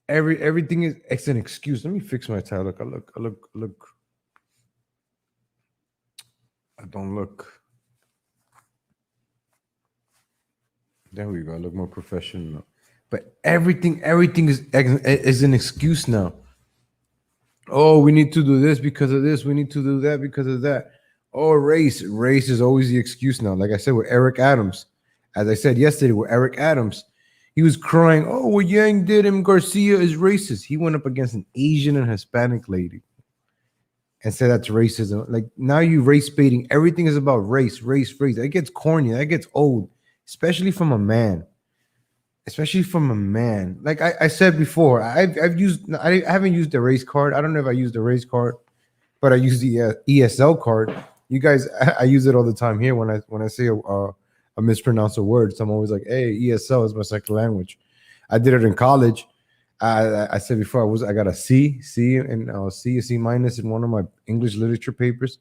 Everything is it's an excuse. Let me fix my tie. Look, I don't look. There we go. I look more professional. But everything is an excuse now. Oh, we need to do this because of this. We need to do that because of that. Oh, race is always the excuse now. Like I said with Eric Adams, as I said yesterday with Eric Adams, he was crying. Oh, what Yang did him, Garcia is racist. He went up against an Asian and Hispanic lady and said that's racism. Like now you race baiting. Everything is about race. That gets corny. That gets old, especially from a man. Especially from a man. Like I said before, I haven't used the race card. I don't know if I used the race card, but I use the ESL card. You guys, I use it all the time here when I say a mispronounced word. So I'm always like, "Hey, ESL is my second language." I did it in college. I said before I got a C and a C minus in one of my English literature papers.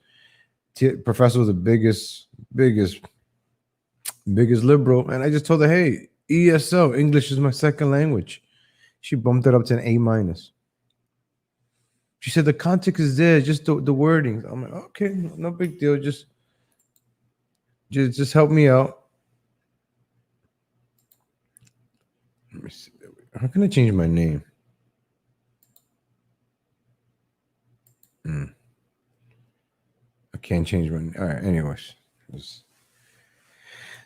Professor was the biggest liberal, and I just told her, "Hey, ESL English is my second language." She bumped it up to an A minus. She said the context is there, just the wording. I'm like, okay, no big deal. Just help me out. Let me see. How can I change my name? I can't change my name. All right, anyways.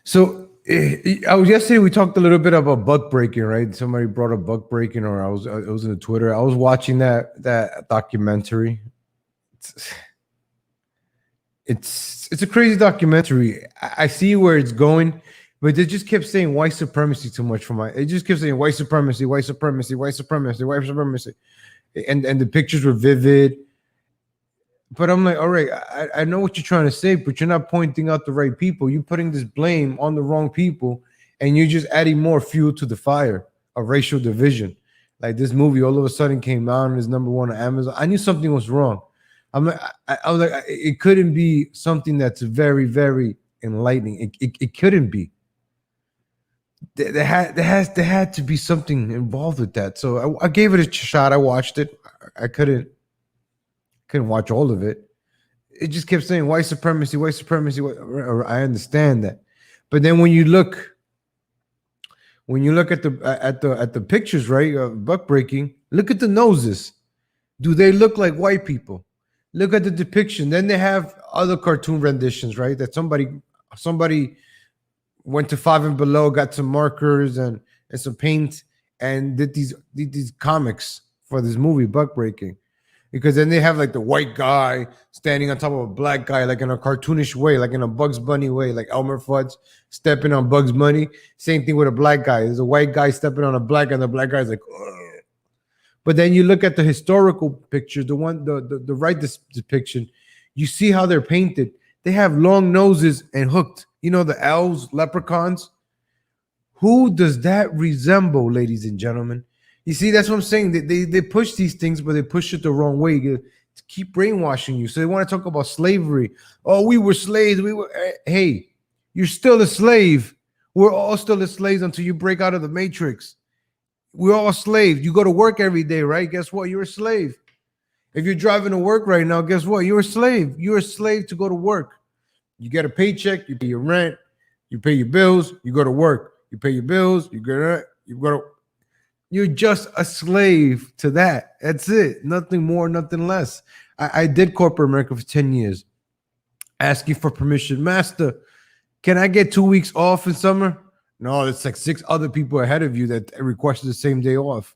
So I was yesterday. We talked a little bit about buck breaking, right? Somebody brought up buck breaking, or it was in the Twitter. I was watching that documentary. It's a crazy documentary. I see where it's going, but they just kept saying white supremacy too much for my. It just kept saying white supremacy, white supremacy, white supremacy, white supremacy, and the pictures were vivid. But I'm like, all right, I know what you're trying to say, but you're not pointing out the right people. You're putting this blame on the wrong people, and you're just adding more fuel to the fire of racial division. Like this movie all of a sudden came out and is number one on Amazon. I knew something was wrong. I'm like, I was like, it couldn't be something that's very, very enlightening. It couldn't be. There had to be something involved with that. So I gave it a shot. I watched it. I couldn't watch all of it. It just kept saying white supremacy, white supremacy. I understand that, but then when you look at the pictures, right, of buck breaking, look at the noses. Do they look like white people? Look at the depiction. Then they have other cartoon renditions, right? That somebody went to Five and Below, got some markers and some paint, and did these comics for this movie, buck breaking. Because then they have like the white guy standing on top of a black guy, like in a cartoonish way, like in a Bugs Bunny way, like Elmer Fudd stepping on Bugs Bunny. Same thing with a black guy. There's a white guy stepping on a black, and the black guy's like, ugh. But then you look at the historical picture, the right depiction, you see how they're painted. They have long noses and hooked. You know, the elves, leprechauns. Who does that resemble, ladies and gentlemen? You see, that's what I'm saying. They push these things, but they push it the wrong way to keep brainwashing you. So they want to talk about slavery. Oh, we were slaves. Hey, you're still a slave. We're all still slaves until you break out of the matrix. We're all slaves. You go to work every day, right? Guess what? You're a slave. If you're driving to work right now, guess what? You're a slave. You're a slave to go to work. You get a paycheck. You pay your rent. You pay your bills. You go to work. You pay your bills. You go to. You're just a slave to that. That's it. Nothing more, nothing less. I did corporate America for 10 years. Asking for permission. Master, can I get 2 weeks off in summer? No, it's like 6 other people ahead of you that requested the same day off.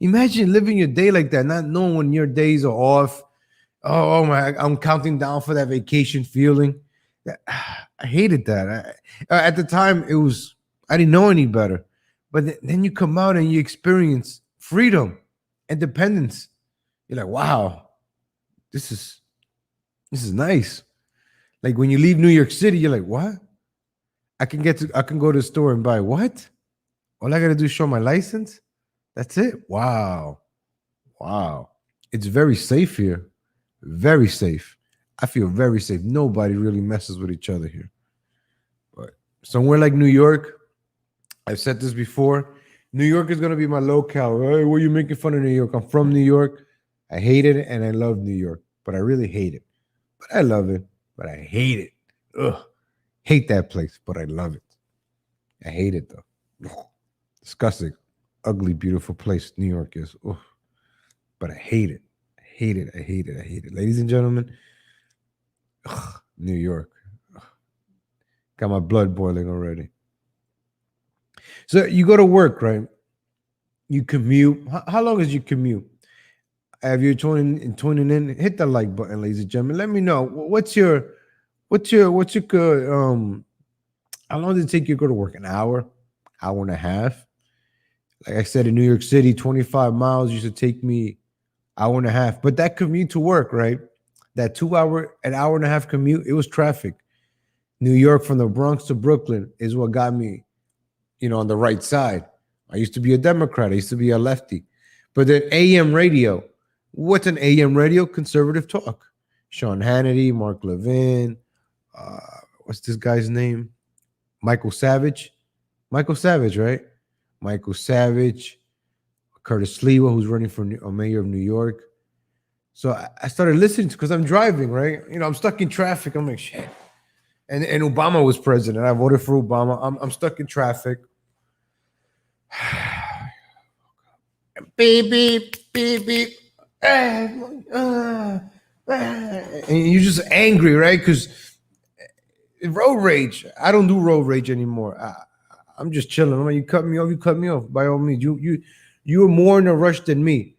Imagine living your day like that, not knowing when your days are off. Oh my, I'm counting down for that vacation feeling. I hated that. At the time, I didn't know any better. But then you come out and you experience freedom, independence. You're like, wow, this is nice. Like when you leave New York City, you're like, what? I can go to the store and buy what? All I gotta do is show my license. That's it. Wow. It's very safe here. Very safe. I feel very safe. Nobody really messes with each other here. But somewhere like New York, I've said this before, New York is gonna be my locale. Hey, what are you making fun of New York? I'm from New York. I hate it and I love New York, but I really hate it. But I love it, but I hate it. Ugh, hate that place, but I love it. I hate it though. Ugh. Disgusting, ugly, beautiful place New York is. Ugh. But I hate it. I hate it. I hate it. I hate it. Ladies and gentlemen, ugh, New York. Ugh. Got my blood boiling already. So you go to work, right? You commute. How long is your commute? Have you tuning in? Hit the like button, ladies and gentlemen. Let me know what's your good how long does it take you to go to work? An hour, hour and a half. Like I said, in New York City, 25 miles used to take me hour and a half. But that commute to work, right? That 2 hour, an hour and a half commute, it was traffic. New York from the Bronx to Brooklyn is what got me, on the right side. I used to be a Democrat. I used to be a lefty. But then AM radio. What's an AM radio? Conservative talk. Sean Hannity, Mark Levin. What's this guy's name? Michael Savage. Michael Savage, right? Michael Savage. Curtis Sliwa, who's running for mayor of New York. So I started listening to, because I'm driving, right? I'm stuck in traffic. I'm like, shit. And Obama was president. I voted for Obama. I'm stuck in traffic. Beep, beep, beep, beep. And you're just angry, right? Because road rage. I don't do road rage anymore. I'm just chilling. I'm like, you cut me off. You cut me off. By all means, you were more in a rush than me.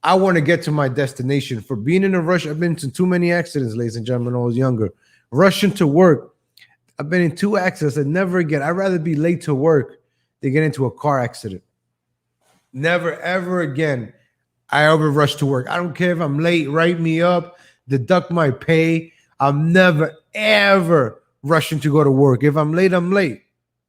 I want to get to my destination. For being in a rush, I've been to too many accidents, ladies and gentlemen, when I was younger. Rushing to work. I've been in 2 accidents and never again. I'd rather be late to work than get into a car accident. Never, ever again. I ever rush to work. I don't care if I'm late. Write me up. Deduct my pay. I'm never, ever rushing to go to work. If I'm late, I'm late.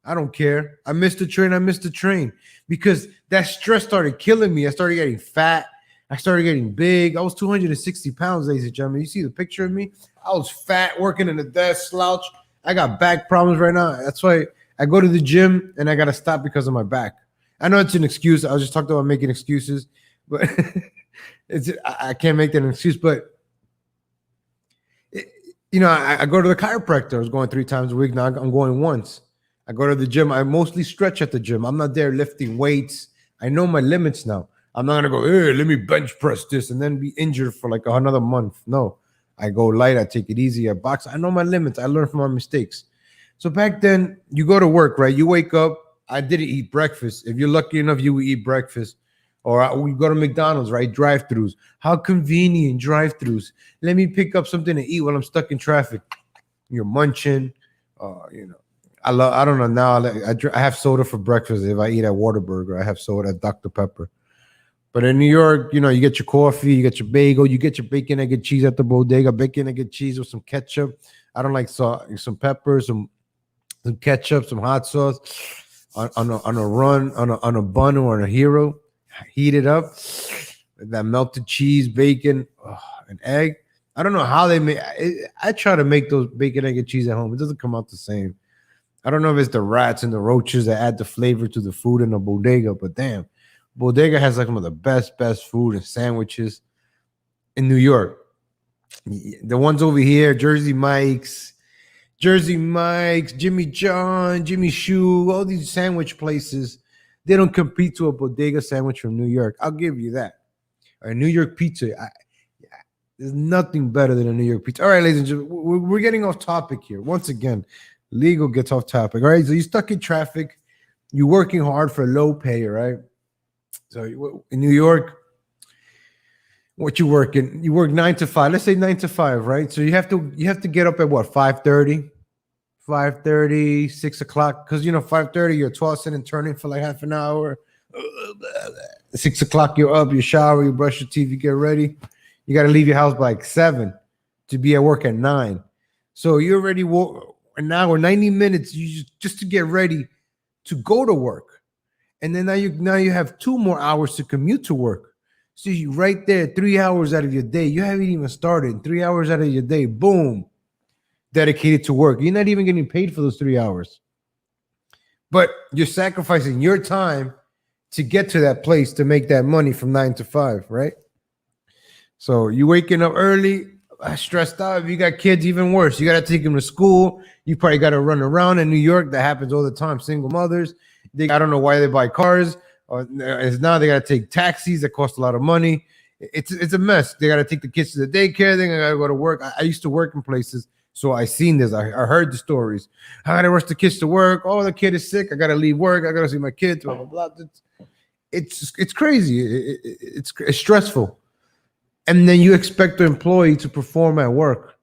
I don't care. I missed the train. I missed the train. Because that stress started killing me. I started getting fat. I started getting big. I was 260 pounds, ladies and gentlemen. You see the picture of me? I was fat, working in the desk, slouch. I got back problems right now. That's why I go to the gym and I got to stop because of my back. I know it's an excuse. I was just talking about making excuses, but I can't make that an excuse. But, I go to the chiropractor. I was going 3 times a week. Now I'm going once. I go to the gym. I mostly stretch at the gym. I'm not there lifting weights. I know my limits now. I'm not going to go, hey, let me bench press this and then be injured for like another month. No, I go light. I take it easy. I box. I know my limits. I learn from my mistakes. So back then, you go to work, right? You wake up. I didn't eat breakfast. If you're lucky enough, you would eat breakfast. Or we go to McDonald's, right? Drive-thrus. How convenient, drive-thrus. Let me pick up something to eat while I'm stuck in traffic. You're munching. I don't know now. I have soda for breakfast. If I eat at Whataburger, I have soda at Dr. Pepper. But in New York, you get your coffee, you get your bagel, you get your bacon, egg, and cheese at the bodega. Bacon, egg, and cheese with some ketchup. I don't like salt. Some pepper, some ketchup, some hot sauce on a bun or on a hero. Heat it up. That melted cheese, bacon, and egg. I don't know how they make. I try to make those bacon, egg, and cheese at home. It doesn't come out the same. I don't know if it's the rats and the roaches that add the flavor to the food in the bodega, but damn. Bodega has like one of the best food and sandwiches in New York. The ones over here, Jersey Mike's, Jimmy John, Jimmy Shoe, all these sandwich places, they don't compete to a bodega sandwich from New York. I'll give you that. A New York pizza, there's nothing better than a New York pizza. All right, ladies and gentlemen, we're getting off topic here. Once again, legal gets off topic. All right, so you're stuck in traffic. You're working hard for low pay, right? So in New York, what you working? You work 9 to 5. Let's say 9 to 5, right? So you have to get up at what, 5:30, 6 o'clock, because 5:30 you're tossing and turning for like half an hour. 6 o'clock you're up, you shower, you brush your teeth, you get ready. You got to leave your house by like 7 to be at work at 9. So you're already an hour, 90 minutes just to get ready to go to work. And then now you have 2 more hours to commute to work. So you right there, 3 hours out of your day. You haven't even started. 3 hours out of your day, boom, dedicated to work. You're not even getting paid for those 3 hours. But you're sacrificing your time to get to that place to make that money from 9 to 5, right? So you waking up early, stressed out. If you got kids, even worse. You got to take them to school. You probably got to run around in New York. That happens all the time. Single mothers, I don't know why they buy cars. It's now they got to take taxis that cost a lot of money. It's a mess. They got to take the kids to the daycare. Then I got to go to work. I used to work in places, so I seen this. I heard the stories. I got to rush the kids to work. Oh, the kid is sick. I got to leave work. I got to see my kids. Blah blah blah. It's crazy. It's stressful. And then you expect the employee to perform at work.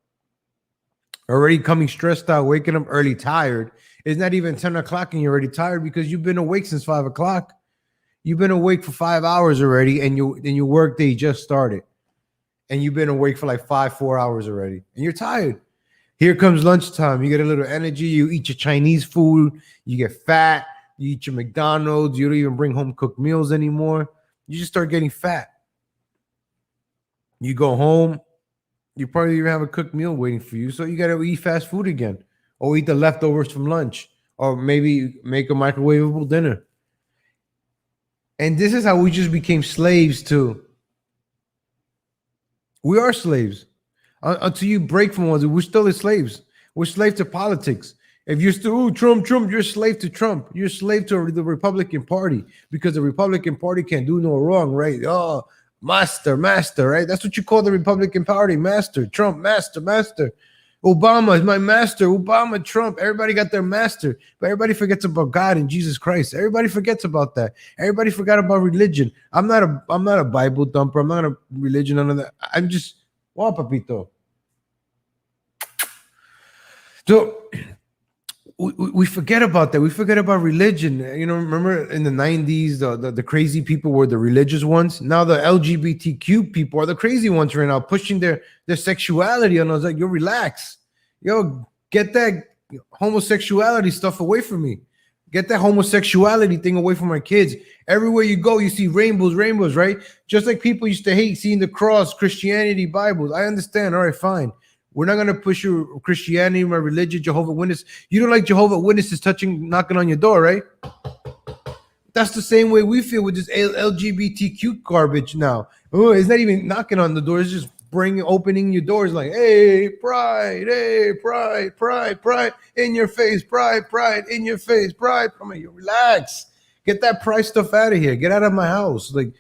Already coming stressed out, waking up early, tired. It's not even 10 o'clock and you're already tired because you've been awake since 5 o'clock. You've been awake for 5 hours already, and your work day just started. And you've been awake for like 4 hours already. And you're tired. Here comes lunchtime. You get a little energy. You eat your Chinese food. You get fat. You eat your McDonald's. You don't even bring home cooked meals anymore. You just start getting fat. You go home, you probably even have a cooked meal waiting for you. So you got to eat fast food again, or eat the leftovers from lunch, or maybe make a microwavable dinner. And this is how we just became slaves to. We are slaves. Until you break from one, we're still slaves. We're slaves to politics. If you're still Trump, you're a slave to Trump. You're a slave to the Republican Party because the Republican Party can't do no wrong, right? Oh, master, right? That's what you call the Republican Party, master. Trump, master. Obama is my master. Obama, Trump. Everybody got their master, but everybody forgets about God and Jesus Christ. Everybody forgets about that. Everybody forgot about religion. I'm not a Bible thumper. I'm not a religion. None of that. I'm just, wow, papito. So we forget about that. We forget about religion. You know, remember in the 90s, the crazy people were the religious ones. Now the LGBTQ people are the crazy ones right now, pushing their sexuality. And I was like, yo, relax. Yo, get that homosexuality stuff away from me. Get that homosexuality thing away from my kids. Everywhere you go, you see rainbows, right? Just like people used to hate seeing the cross, Christianity, Bibles. I understand. All right, fine. We're not going to push your Christianity, my religion, Jehovah's Witness. You don't like Jehovah's Witnesses knocking on your door, right? That's the same way we feel with this LGBTQ garbage now. Oh, it's not even knocking on the door. It's just opening your doors like, hey, pride, in your face, pride, in your face, pride. Come on, you relax. Get that pride stuff out of here. Get out of my house. Like,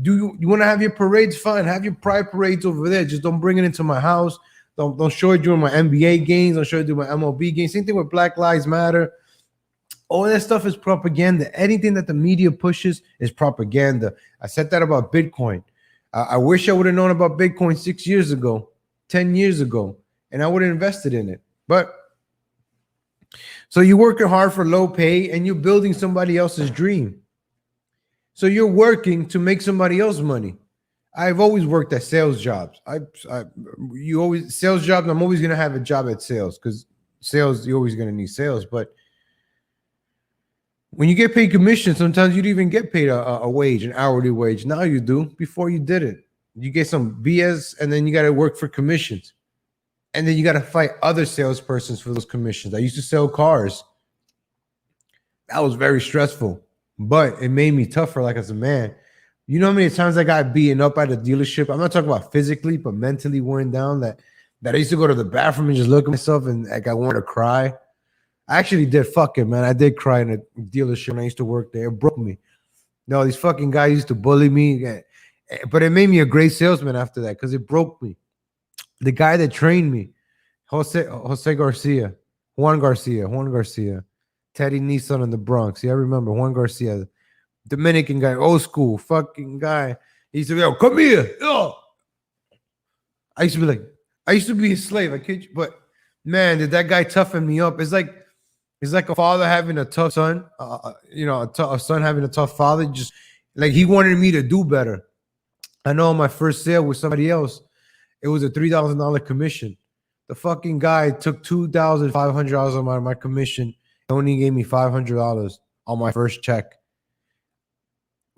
do you want to have your parades? Fine. Have your pride parades over there. Just don't bring it into my house. Don't show it during my NBA games. Don't show it during my MLB games. Same thing with Black Lives Matter. All that stuff is propaganda. Anything that the media pushes is propaganda. I said that about Bitcoin. I wish I would have known about Bitcoin 6 years ago, 10 years ago, and I would have invested in it. But so you're working hard for low pay and you're building somebody else's dream. So you're working to make somebody else money. I've always worked at sales jobs. Sales jobs. I'm always going to have a job at sales because sales, you're always going to need sales. But when you get paid commission, sometimes you don't even get paid a wage, an hourly wage. Now you do. Before you did it, you get some BS, and then you got to work for commissions, and then you got to fight other salespersons for those commissions. I used to sell cars. That was very stressful, but it made me tougher, like as a man. You know how many times I got beaten up at a dealership? I'm not talking about physically, but mentally worn down. That I used to go to the bathroom and just look at myself and like I wanted to cry. I actually did. Fuck it, man. I did cry in a dealership when I used to work there. It broke me. No, these fucking guys used to bully me, but it made me a great salesman after that because it broke me. The guy that trained me, Juan Garcia, Teddy Nissan in the Bronx. Yeah, I remember Juan Garcia. Dominican guy, old school fucking guy. He used to be, yo, come here. Oh. I used to be a slave. I kid you, but man, did that guy toughen me up? It's like a father having a tough son. A son having a tough father. Just like he wanted me to do better. I know on my first sale with somebody else, it was a $3,000 commission. The fucking guy took $2,500 of my commission. He only gave me $500 on my first check.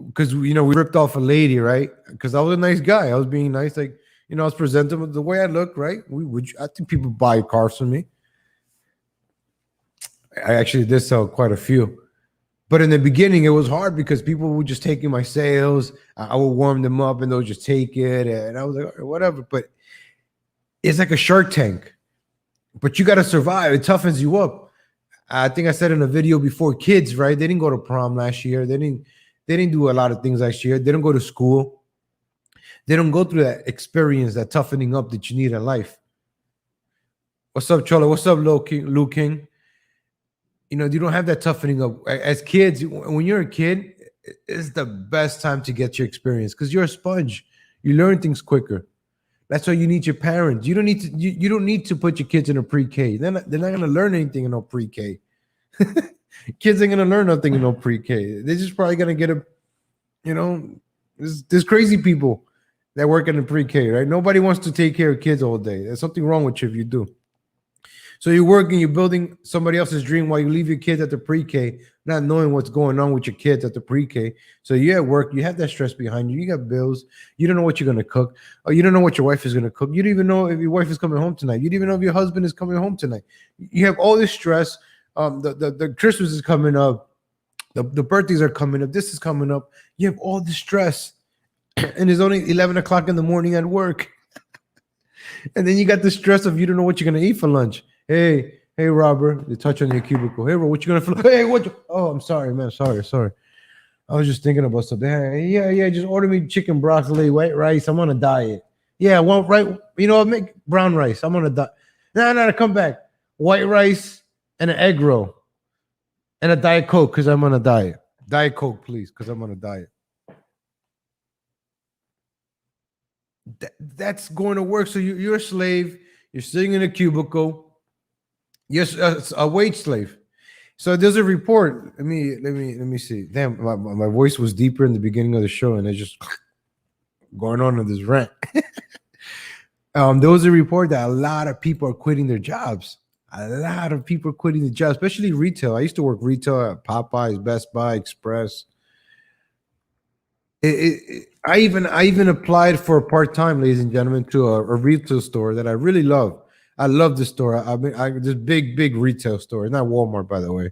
Because we ripped off a lady, right? Because I was a nice guy. I was being nice, like I was presentable the way I look, right? I think people buy cars from me. I actually did sell quite a few, But in the beginning, it was hard because people were just taking my sales. I would warm them up and they'll just take it. And I was like, "All right, whatever." But it's like a Shark Tank. But you got to survive. It toughens you up. I think I said in a video before, kids, right? They didn't go to prom last year. They didn't do a lot of things last year. They don't go to school. They don't go through that experience, that toughening up that you need in life. What's up, Cholo? What's up, Luke King? You don't have that toughening up. As kids, when you're a kid, it's the best time to get your experience because you're a sponge. You learn things quicker. That's why you need your parents. You don't need to. You don't need to put your kids in a pre-K. They're not going to learn anything in no pre-K. Kids ain't going to learn nothing in no pre-K. They're just probably going to get a. There's crazy people that work in the pre-K, right? Nobody wants to take care of kids all day. There's something wrong with you if you do. So you're working, you're building somebody else's dream while you leave your kids at the pre-K, not knowing what's going on with your kids at the pre-K. So you're at work, you have that stress behind you. You got bills. You don't know what you're going to cook. Or you don't know what your wife is going to cook. You don't even know if your wife is coming home tonight. You don't even know if your husband is coming home tonight. You have all this stress. The Christmas is coming up. The birthdays are coming up. This is coming up. You have all this stress. And it's only 11 o'clock in the morning at work. And then you got the stress of you don't know what you're going to eat for lunch. Hey, Robert, you touch on your cubicle. Hey, what you gonna? Hey, what? Oh, I'm sorry, man. Sorry. I was just thinking about something. Hey, yeah. Just order me chicken broccoli, white rice. I'm on a diet. Yeah, well, right. Make brown rice. I'm on a diet. No, come back. White rice and an egg roll and a Diet Coke because I'm on a diet. Diet Coke, please, because I'm on a diet. That's going to work. So you're a slave. You're sitting in a cubicle. Yes, a wage slave. So there's a report. Let me see. Damn, my voice was deeper in the beginning of the show, and it's just going on this rant. There was a report that a lot of people are quitting their jobs. A lot of people are quitting the job, especially retail. I used to work retail at Popeyes, Best Buy, Express. I even applied for a part-time, ladies and gentlemen, to a retail store that I really love. I love this store. This big retail store. It's not Walmart, by the way.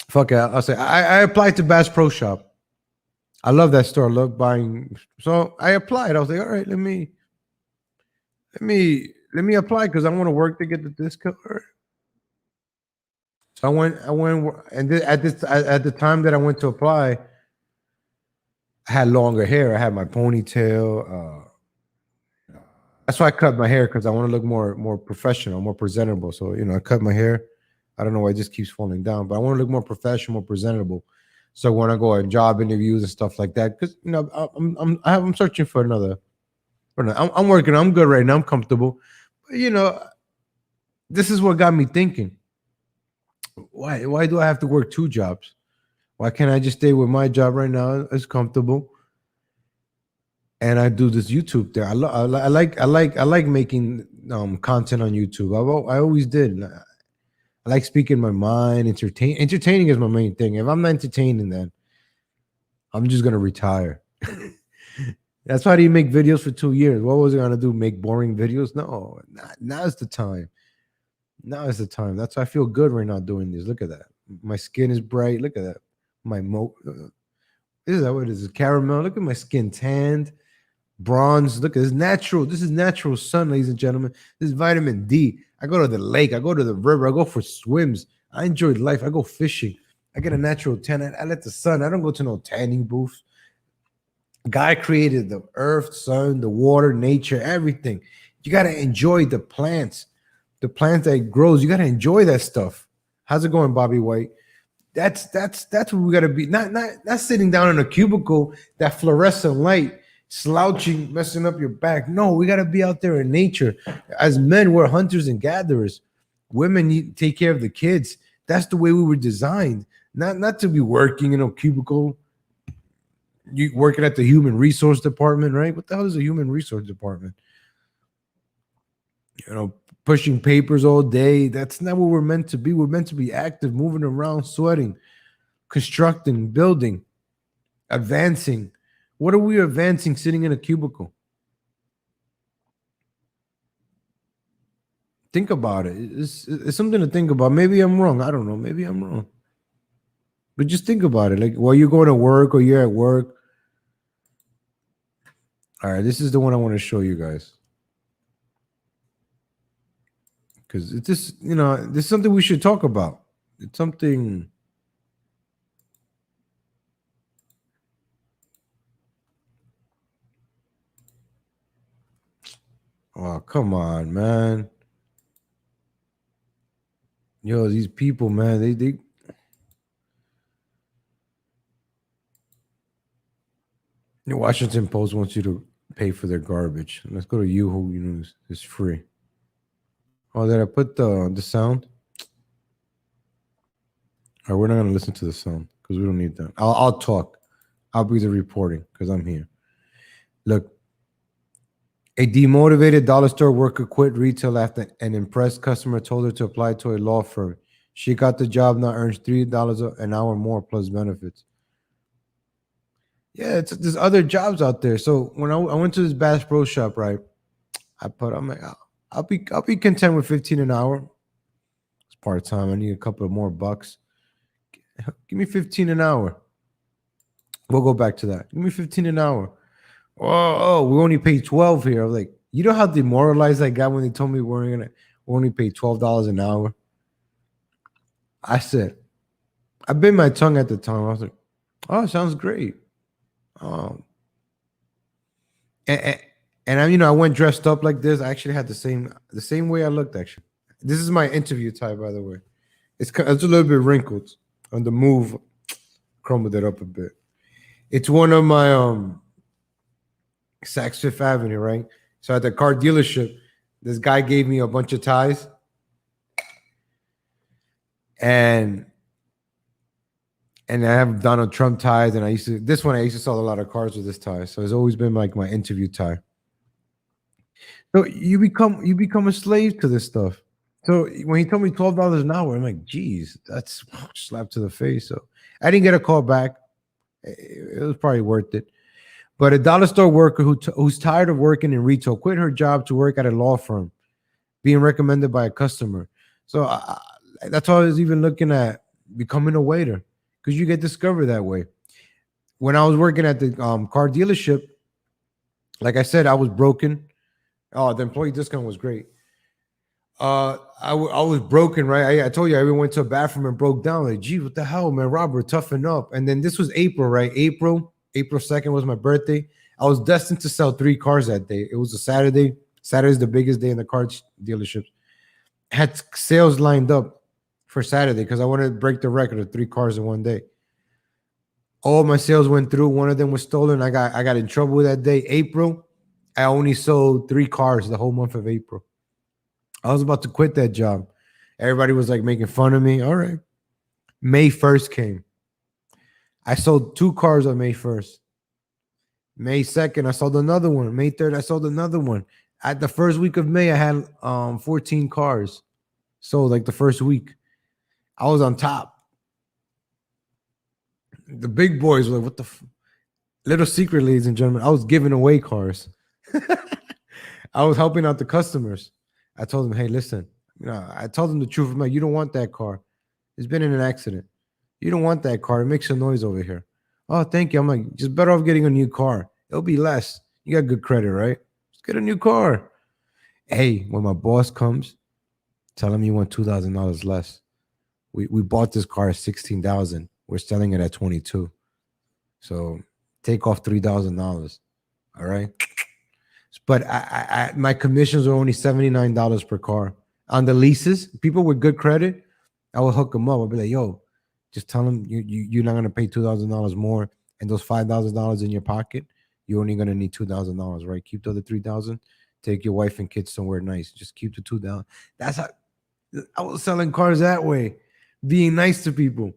Fuck it. I'll say I applied to Bass Pro Shop. I love that store. I love buying. So I applied. I was like, all right, let me apply because I want to work to get the discount. So I went, and at the time that I went to apply, I had longer hair. I had my ponytail. That's why I cut my hair because I want to look more professional, more presentable. So I cut my hair. I don't know why it just keeps falling down, but I want to look more professional, more presentable. So when I go on job interviews and stuff like that, because I'm searching for another. I'm working. I'm good right now. I'm comfortable. But this is what got me thinking. Why do I have to work two jobs? Why can't I just stay with my job right now? It's comfortable. And I do this YouTube there. I like making content on YouTube. I always did. I like speaking my mind. Entertaining is my main thing. If I'm not entertaining, then I'm just gonna retire. That's why do you make videos for 2 years? What was I gonna do? Make boring videos? No, now's the time. Now is the time. That's why I feel good right now doing this. Look at that. My skin is bright. Look at that. This is what it is. Caramel. Look at my skin tanned. Bronze. Look, it's natural. This is natural sun, ladies and gentlemen. This is vitamin D. I go to the lake. I go to the river. I go for swims. I enjoy life. I go fishing. I get a natural tan. I let the sun. I don't go to no tanning booth. God created the earth, sun, the water, nature, everything. You got to enjoy the plants that grows. You got to enjoy that stuff. How's it going, Bobby White? That's what we got to be. Not sitting down in a cubicle, that fluorescent light, slouching, messing up your back. No, we got to be out there in nature. As men, we're hunters and gatherers. Women need to take care of the kids. That's the way we were designed. Not to be working in a cubicle. You working at the human resource department, right? What the hell is a human resource department? Pushing papers all day. That's not what we're meant to be. We're meant to be active, moving around, sweating, constructing, building, advancing. What are we advancing sitting in a cubicle? Think about it. It's something to think about. Maybe I'm wrong. I don't know. Maybe I'm wrong. But just think about it. Like while you're going to work or you're at work. All right, this is the one I want to show you guys. Because it's just, this is something we should talk about. It's something. Oh, come on, man. Yo, these people, man, they the Washington Post wants you to pay for their garbage. Let's go to you who is free. Oh, did I put the sound? All right, we're not gonna listen to the sound because we don't need that. I'll talk. I'll be the reporting because I'm here. Look, a demotivated dollar store worker quit retail after an impressed customer told her to apply to a law firm. She got the job, now earns $3 an hour more plus benefits. Yeah, there's other jobs out there. So when I went to this Bass Pro Shop, right? I'm like, I'll be content with 15 an hour. It's part time. I need a couple of more bucks. Give me 15 an hour. We'll go back to that. Give me 15 an hour. Oh, we only pay 12 here. I was like, you know how demoralized I got when they told me we only pay $12 an hour? I said, I bit my tongue at the time. I was like, oh, sounds great. And I went dressed up like this. I actually had the same way I looked. Actually, this is my interview tie, by the way. It's a little bit wrinkled on the move. Crumbled it up a bit. It's one of my Saks Fifth Avenue, right? So at the car dealership, this guy gave me a bunch of ties, and I have Donald Trump ties, and I used to sell a lot of cars with this tie. So it's always been like my interview tie. So you become a slave to this stuff. So when he told me $12 an hour, I'm like, geez, that's a slap to the face. So I didn't get a call back. It was probably worth it. But a dollar store worker who's tired of working in retail quit her job to work at a law firm, being recommended by a customer. So that's why I was even looking at becoming a waiter, because you get discovered that way. When I was working at the car dealership, like I said, I was broken. Oh, the employee discount was great. I was broken, right? I told you I even went to a bathroom and broke down. Like, gee, what the hell, man? Robert, toughen up. And then this was April, right? April 2nd was my birthday. I was destined to sell 3 cars that day. It was a Saturday. Saturday's the biggest day in the car dealerships. I had sales lined up for Saturday because I wanted to break the record of 3 cars in one day. All my sales went through. One of them was stolen. I got in trouble that day. April, I only sold 3 cars the whole month of April. I was about to quit that job. Everybody was like making fun of me. All right. May 1st came. I sold 2 cars on May 1st. May 2nd, I sold another one. May 3rd, I sold another one. At the first week of May, I had 14 cars sold, like the first week. I was on top. The big boys were like, what the little secret, ladies and gentlemen, I was giving away cars. I was helping out the customers. I told them, hey, listen, I told them the truth. I'm like, you don't want that car. It's been in an accident. You don't want that car. It makes a noise over here. Oh, thank you. I'm like, just better off getting a new car. It'll be less. You got good credit, right? Just get a new car. Hey, when my boss comes, tell him you want $2,000 less. We bought this car at $16,000. We're selling it at $22,000. So take off $3,000. All right. But my commissions are only $79 per car. On the leases, people with good credit, I will hook them up. I'll be like, yo, just tell them you're not going to pay $2,000 more, and those $5,000 in your pocket, you're only going to need $2,000, right? Keep the other $3,000. Take your wife and kids somewhere nice. Just keep the $2,000. That's how I was selling cars that way, being nice to people.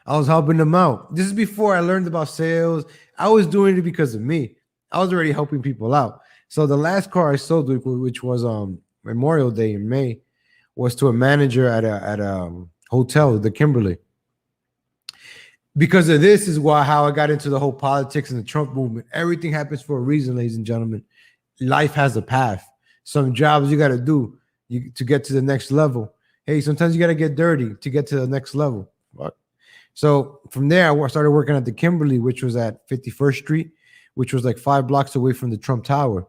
I was helping them out. This is before I learned about sales. I was doing it because of me. I was already helping people out. So the last car I sold, which was Memorial Day in May, was to a manager at a hotel, the Kimberly. Because of this is how I got into the whole politics and the Trump movement. Everything happens for a reason, ladies and gentlemen. Life has a path. Some jobs you got to do. to get to the next level. Hey, sometimes you got to get dirty to get to the next level. Fuck. So from there, I started working at the Kimberly, which was at 51st Street, which was like 5 blocks away from the Trump Tower.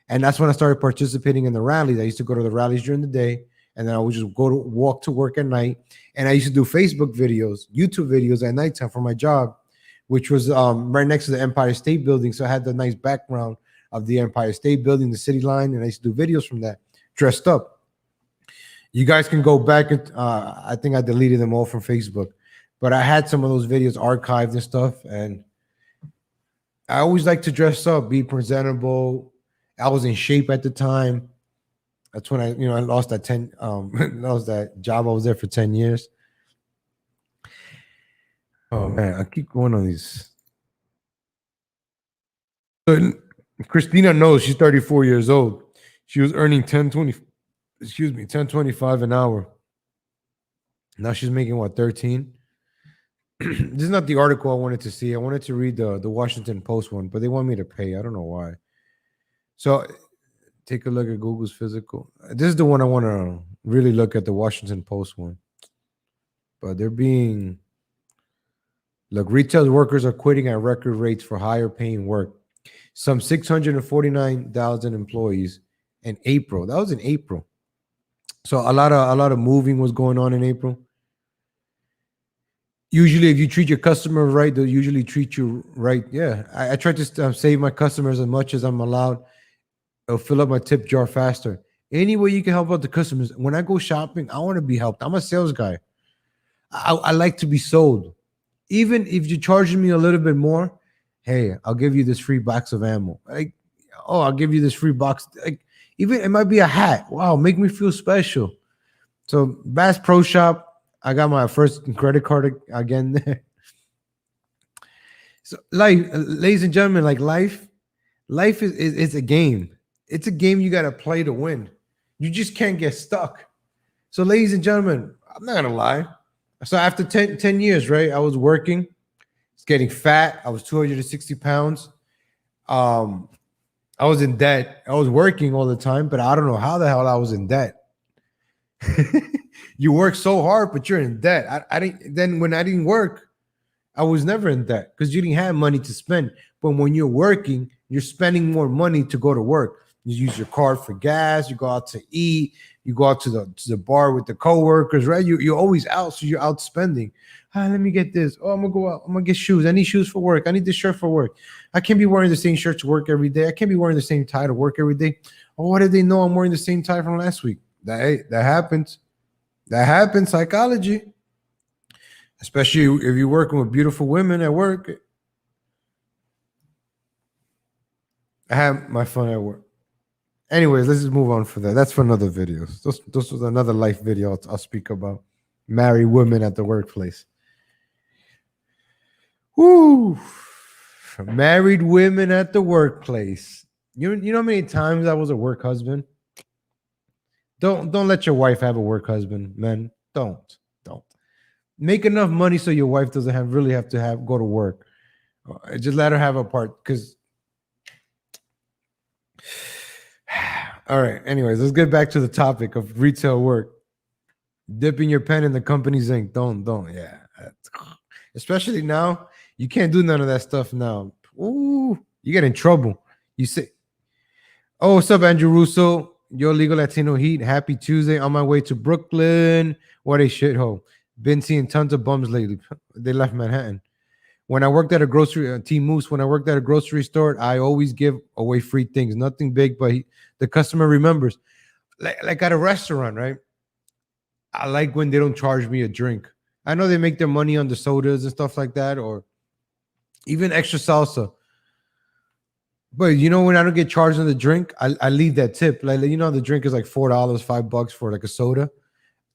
And that's when I started participating in the rallies. I used to go to the rallies during the day, and then I would just walk to work at night. And I used to do Facebook videos, YouTube videos at nighttime for my job, which was right next to the Empire State Building. So I had the nice background of the Empire State Building, the city line, and I used to do videos from that, dressed up. You guys can go back and I think I deleted them all from Facebook, but I had some of those videos archived and stuff. And I always like to dress up, be presentable. I was in shape at the time. That's when I lost that lost that job. I was there for 10 years. Oh man, I keep going on these. So Christina knows she's 34 years old. She was earning 10.25 an hour. Now she's making what, 13? This is not the article I wanted to see. I wanted to read the Washington Post one, but they want me to pay. I don't know why. So take a look at Google's physical. This is the one I want to really look at, the Washington Post one. But they're being, look, retail workers are quitting at record rates for higher paying work. Some 649,000 employees in April. That was in April. So a lot of moving was going on in April. Usually, if you treat your customer right, they'll usually treat you right. Yeah, I try to save my customers as much as I'm allowed. It'll fill up my tip jar faster. Any way you can help out the customers. When I go shopping, I want to be helped. I'm a sales guy. I like to be sold. Even if you're charging me a little bit more, hey, I'll give you this free box of ammo. Like, oh, I'll give you this free box. Like, even it might be a hat. Wow, make me feel special. So Bass Pro Shop, I got my first credit card again there. So, like, ladies and gentlemen, like life is a game. It's a game you got to play to win. You just can't get stuck. So, ladies and gentlemen, I'm not gonna lie. So after 10 years, right, I was working. It's getting fat. I was 260 pounds. I was in debt. I was working all the time, but I don't know how the hell I was in debt. You work so hard, but you're in debt. I didn't. Then when I didn't work, I was never in debt because you didn't have money to spend. But when you're working, you're spending more money to go to work. You use your card for gas. You go out to eat. You go out to the bar with the coworkers, right? You're always out, so you're out spending. Let me get this. Oh, I'm gonna go out. I'm gonna get shoes. I need shoes for work. I need this shirt for work. I can't be wearing the same shirt to work every day. I can't be wearing the same tie to work every day. Oh, what did they know? I'm wearing the same tie from last week. That happens. That happens. Psychology. Especially if you're working with beautiful women at work. I have my fun at work. Anyways, let's just move on for that. That's for another video. This was another life video I'll speak about. Married women at the workplace. Woo! Married women at the workplace. You know how many times I was a work husband? Don't let your wife have a work husband, man. Don't. Make enough money so your wife doesn't really have to go to work. Just let her have a part, because all right. Anyways, let's get back to the topic of retail work. Dipping your pen in the company's ink. Don't. Yeah. Especially now, you can't do none of that stuff now. Ooh, you get in trouble. You say, oh, what's up, Andrew Russo? Yo, Legal Latino Heat. Happy Tuesday. On my way to Brooklyn. What a shithole. Been seeing tons of bums lately. They left Manhattan. When I worked at a grocery, Team Moose, when I worked at a grocery store, I always give away free things. Nothing big, but the customer remembers. Like at a restaurant, right? I like when they don't charge me a drink. I know they make their money on the sodas and stuff like that, or even extra salsa. But you know, when I don't get charged on the drink, I leave that tip. Like, you know, the drink is like $4, $5 for like a soda.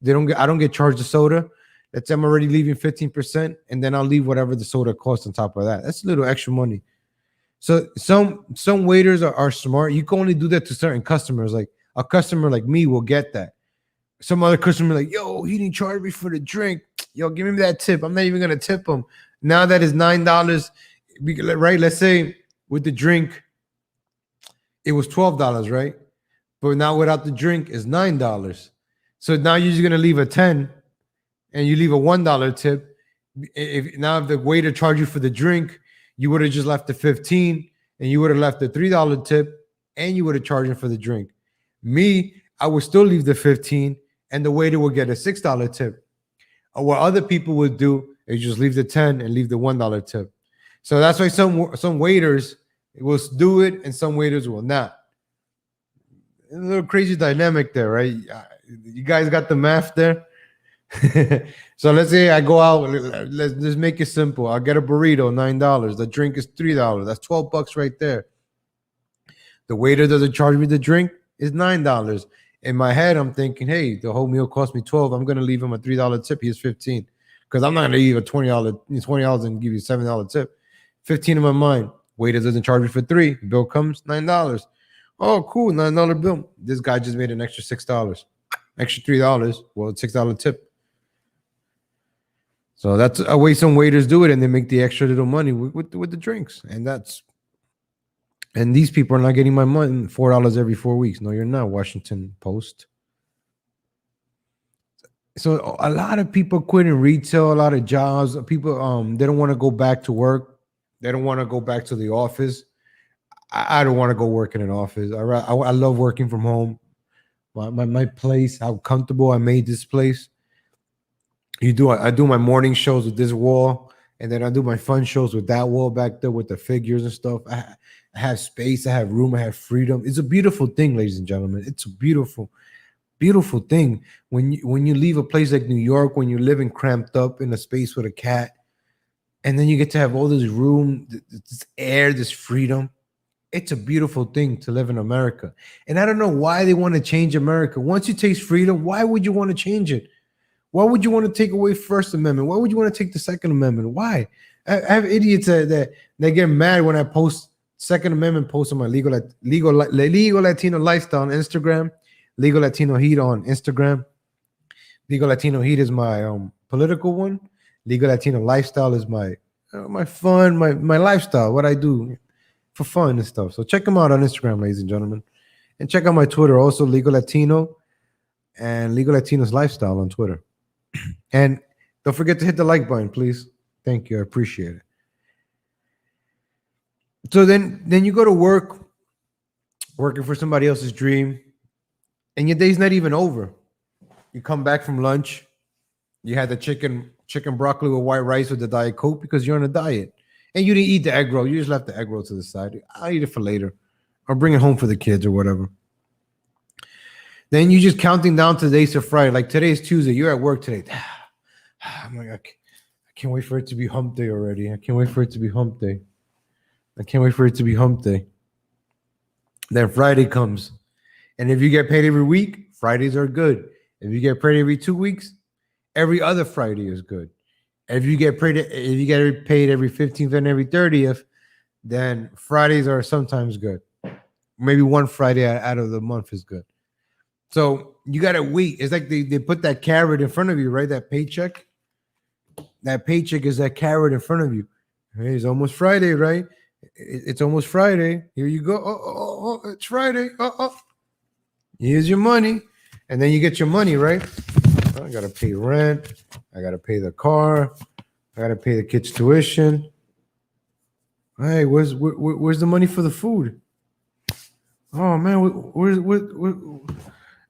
I don't get charged the soda. That's, I'm already leaving 15%, and then I'll leave whatever the soda costs on top of that. That's a little extra money. So some waiters are smart. You can only do that to certain customers. Like a customer like me will get that. Some other customer like, yo, he didn't charge me for the drink. Yo, give me that tip. I'm not even gonna tip him. Now that is $9, right? Let's say with the drink, it was $12, right? but now without the drink is $9. So now you're just gonna leave a 10 and you leave a $1 tip. If the waiter charged you for the drink, you would have just left the 15 and you would have left the $3 tip and you would have charged him for the drink. Me, I would still leave the 15 and the waiter would get a $6 tip. Or what other people would do is just leave the 10 and leave the $1 tip. So that's why some waiters will do it and some waiters will not. A little crazy dynamic there, right? You guys got the math there? So let's say I go out, let's just make it simple. I'll get a burrito, $9. The drink is $3. That's $12 right there. The waiter doesn't charge me the drink, is $9. In my head, I'm thinking, hey, the whole meal cost me $12. I'm gonna leave him a $3 tip. He has 15. Because I'm not gonna leave a $20 and give you a $7 tip. 15 in my mind. Waiter doesn't charge me for 3. Bill comes, $9. Oh, cool, $9 bill. This guy just made an extra $6. Extra $3. Well, $6 tip. So that's a way some waiters do it, and they make the extra little money with the drinks. And these people are not getting my money, $4 every 4 weeks. No, you're not, Washington Post. So a lot of people quit in retail, a lot of jobs. People they don't want to go back to work. They don't want to go back to the office. I don't want to go work in an office. I love working from home. My place, how comfortable I made this place. I do my morning shows with this wall, and then I do my fun shows with that wall back there with the figures and stuff. I have space, I have room, I have freedom. It's a beautiful thing, ladies and gentlemen. It's a beautiful, beautiful thing. When you leave a place like New York, when you're living cramped up in a space with a cat, and then you get to have all this room, this air, this freedom. It's a beautiful thing to live in America. And I don't know why they want to change America. Once you taste freedom, why would you want to change it? Why would you want to take away First Amendment? Why would you want to take the Second Amendment? Why? I have idiots that get mad when I post Second Amendment posts on my legal Latino lifestyle on Instagram, Legal Latino Heat on Instagram. Legal Latino Heat is my political one. Legal Latino lifestyle is my fun, my lifestyle, what I do for fun and stuff. So check them out on Instagram, ladies and gentlemen, and check out my Twitter also, Legal Latino and Legal Latino's lifestyle on Twitter. And don't forget to hit the like button, please. Thank you. I appreciate it. So then you go to work, working for somebody else's dream, and your day's not even over. You come back from lunch. You had the chicken broccoli with white rice with the Diet Coke because you're on a diet. And you didn't eat the egg roll. You just left the egg roll to the side. I'll eat it for later. Or bring it home for the kids or whatever. Then you're just counting down to the days to Friday. Like today's Tuesday. You're at work today. I'm like, I can't wait for it to be hump day already. I can't wait for it to be hump day. I can't wait for it to be hump day. Then Friday comes. And if you get paid every week, Fridays are good. If you get paid every 2 weeks, every other Friday is good. If you get paid every 15th and every 30th, then Fridays are sometimes good. Maybe one Friday out of the month is good. So you got to wait. It's like they put that carrot in front of you, right? That paycheck. That paycheck is that carrot in front of you. Hey, it's almost Friday, right? It's almost Friday. Here you go. Oh, it's Friday. Here's your money. And then you get your money, right? I got to pay rent. I got to pay the car. I got to pay the kids' tuition. Hey, where's the money for the food? Oh, man, where's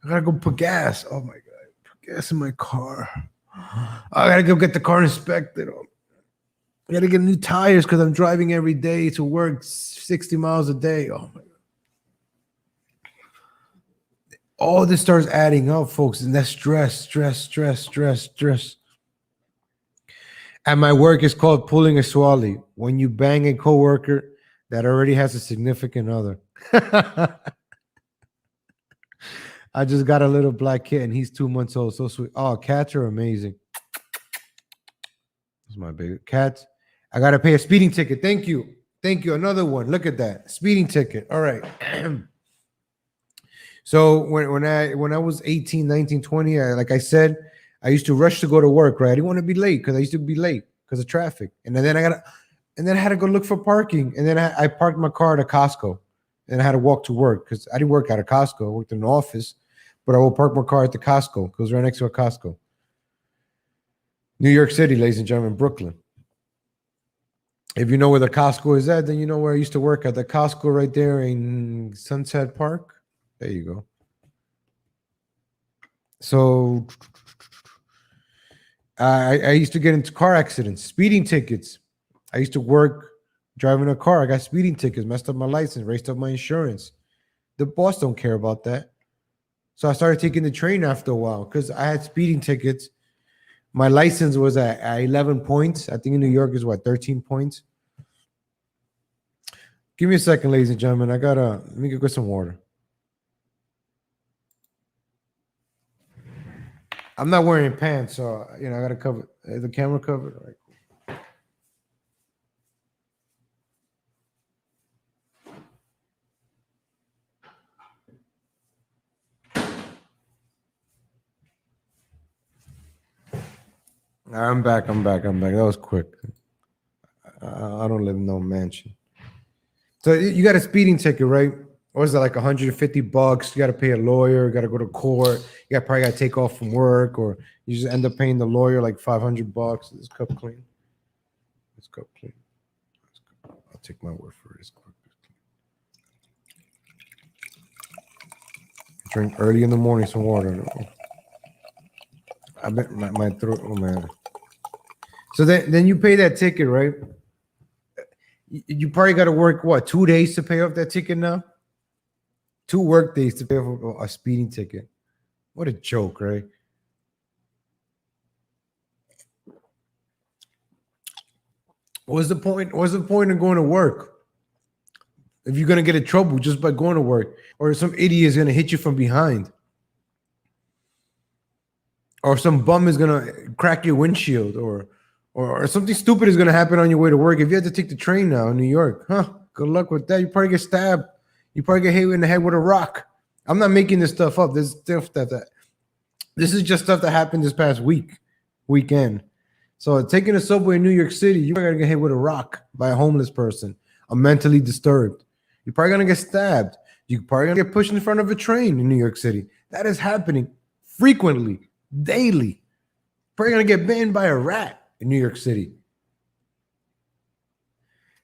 I got to go put gas. Oh, my God. Put gas in my car. I got to go get the car inspected. I got to get new tires because I'm driving every day to work 60 miles a day. Oh, my God. All this starts adding up, folks, and that's stress. At my work, it's called pulling a swally. When you bang a coworker that already has a significant other. I just got a little black kitten. He's 2 months old. So sweet. Oh, cats are amazing. That's my baby. Cats. I got to pay a speeding ticket. Thank you. Another one. Look at that. Speeding ticket. All right. So when I was 18, 19, 20, like I said, I used to rush to go to work, right? I didn't want to be late because I used to be late because of traffic. And then I had to go look for parking. And then I parked my car at a Costco. and I had to walk to work because I didn't work at a Costco. I worked in an office, but I would park my car at the Costco because it was right next to a Costco. New York City, ladies and gentlemen, Brooklyn. If you know where the Costco is at, then you know where I used to work at, the Costco right there in Sunset Park. There you go. So I used to get into car accidents, speeding tickets. I used to work driving a car. I got speeding tickets, messed up my license, raised up my insurance. The boss don't care about that. So I started taking the train after a while because I had speeding tickets. My license was at 11 points. I think in New York is what, 13 points? Give me a second, ladies and gentlemen. Let me go get some water. I'm not wearing pants, so I gotta cover the camera covered. All right, cool. I'm back. That was quick. I don't live in no mansion. So you got a speeding ticket, right? Or is it like $150? You got to pay a lawyer. You got to go to court. You probably got to take off from work, or you just end up paying the lawyer like $500. Is this cup clean? This cup clean. I'll take my word for it. Drink early in the morning some water. I bet my throat. Oh man. So then you pay that ticket, right? You probably got to work, what, 2 days to pay off that ticket now? 2 work days to pay off a speeding ticket. What a joke, right? What's the point? What's the point of going to work? If you're going to get in trouble just by going to work, or some idiot is going to hit you from behind, or some bum is going to crack your windshield, or something stupid is going to happen on your way to work. If you have to take the train now in New York, good luck with that. You probably get stabbed. You probably get hit in the head with a rock. I'm not making this stuff up. This is just stuff that happened this past weekend. So taking a subway in New York City, you're going to get hit with a rock by a homeless person, a mentally disturbed. You're probably going to get stabbed. You're probably going to get pushed in front of a train in New York City. That is happening frequently, daily. Probably going to get bitten by a rat in New York City.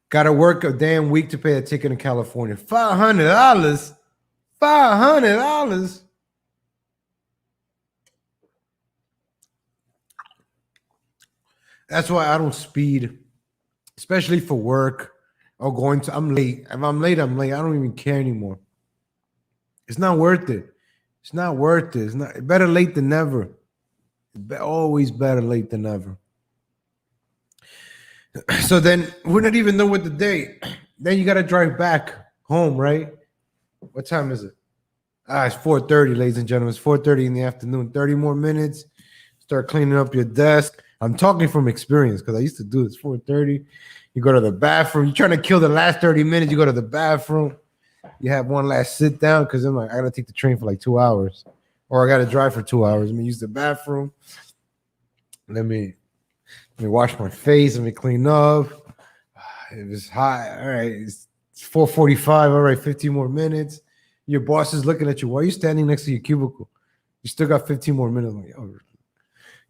Got to work a damn week to pay a ticket in California. $500. $500. That's why I don't speed, especially for work or I'm late. If I'm late, I'm late. I don't even care anymore. It's not worth it. It's not worth it. It's not better late than never. Always better late than never. So then we're not even done with the day. Then you got to drive back home, right? What time is it? It's 4:30, ladies and gentlemen. It's 4:30 in the afternoon. 30 more minutes. Start cleaning up your desk. I'm talking from experience because I used to do this. 4:30. You go to the bathroom. You're trying to kill the last 30 minutes. You go to the bathroom. You have one last sit down because I'm like, I got to take the train for like 2 hours. Or I got to drive for 2 hours. Let me use the bathroom. Let me wash my face. Let me clean up. It was hot. All right. It's 4:45. All right. 15 more minutes. Your boss is looking at you. Why are you standing next to your cubicle? You still got 15 more minutes. Like, oh.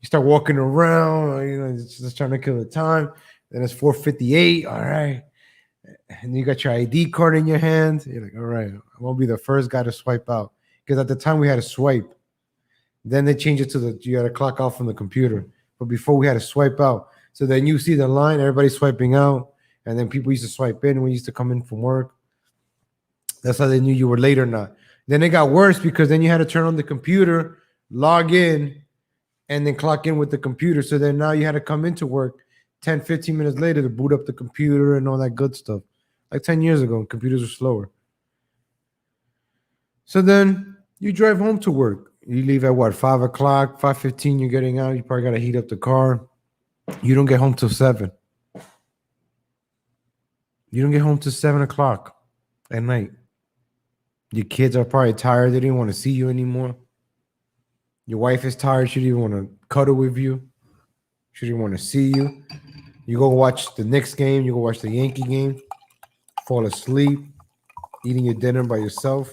You start walking around, just trying to kill the time. Then it's 4:58. All right. And you got your ID card in your hand. You're like, all right, I won't be the first guy to swipe out. Because at the time we had to swipe. Then they changed it to you got to clock out from the computer. But before we had to swipe out. So then you see the line, everybody's swiping out. And then people used to swipe in when you used to come in from work. That's how they knew you were late or not. Then it got worse because then you had to turn on the computer, log in, and then clock in with the computer. So then now you had to come into work 10, 15 minutes later to boot up the computer and all that good stuff. Like 10 years ago, computers were slower. So then you drive home to work. You leave at what, 5 o'clock, 5:15, you're getting out. You probably got to heat up the car. You don't get home till 7. You don't get home till 7 o'clock at night. Your kids are probably tired. They didn't want to see you anymore. Your wife is tired. She didn't want to cuddle with you. She didn't want to see you. You go watch the Knicks game. You go watch the Yankee game. Fall asleep. eating your dinner by yourself.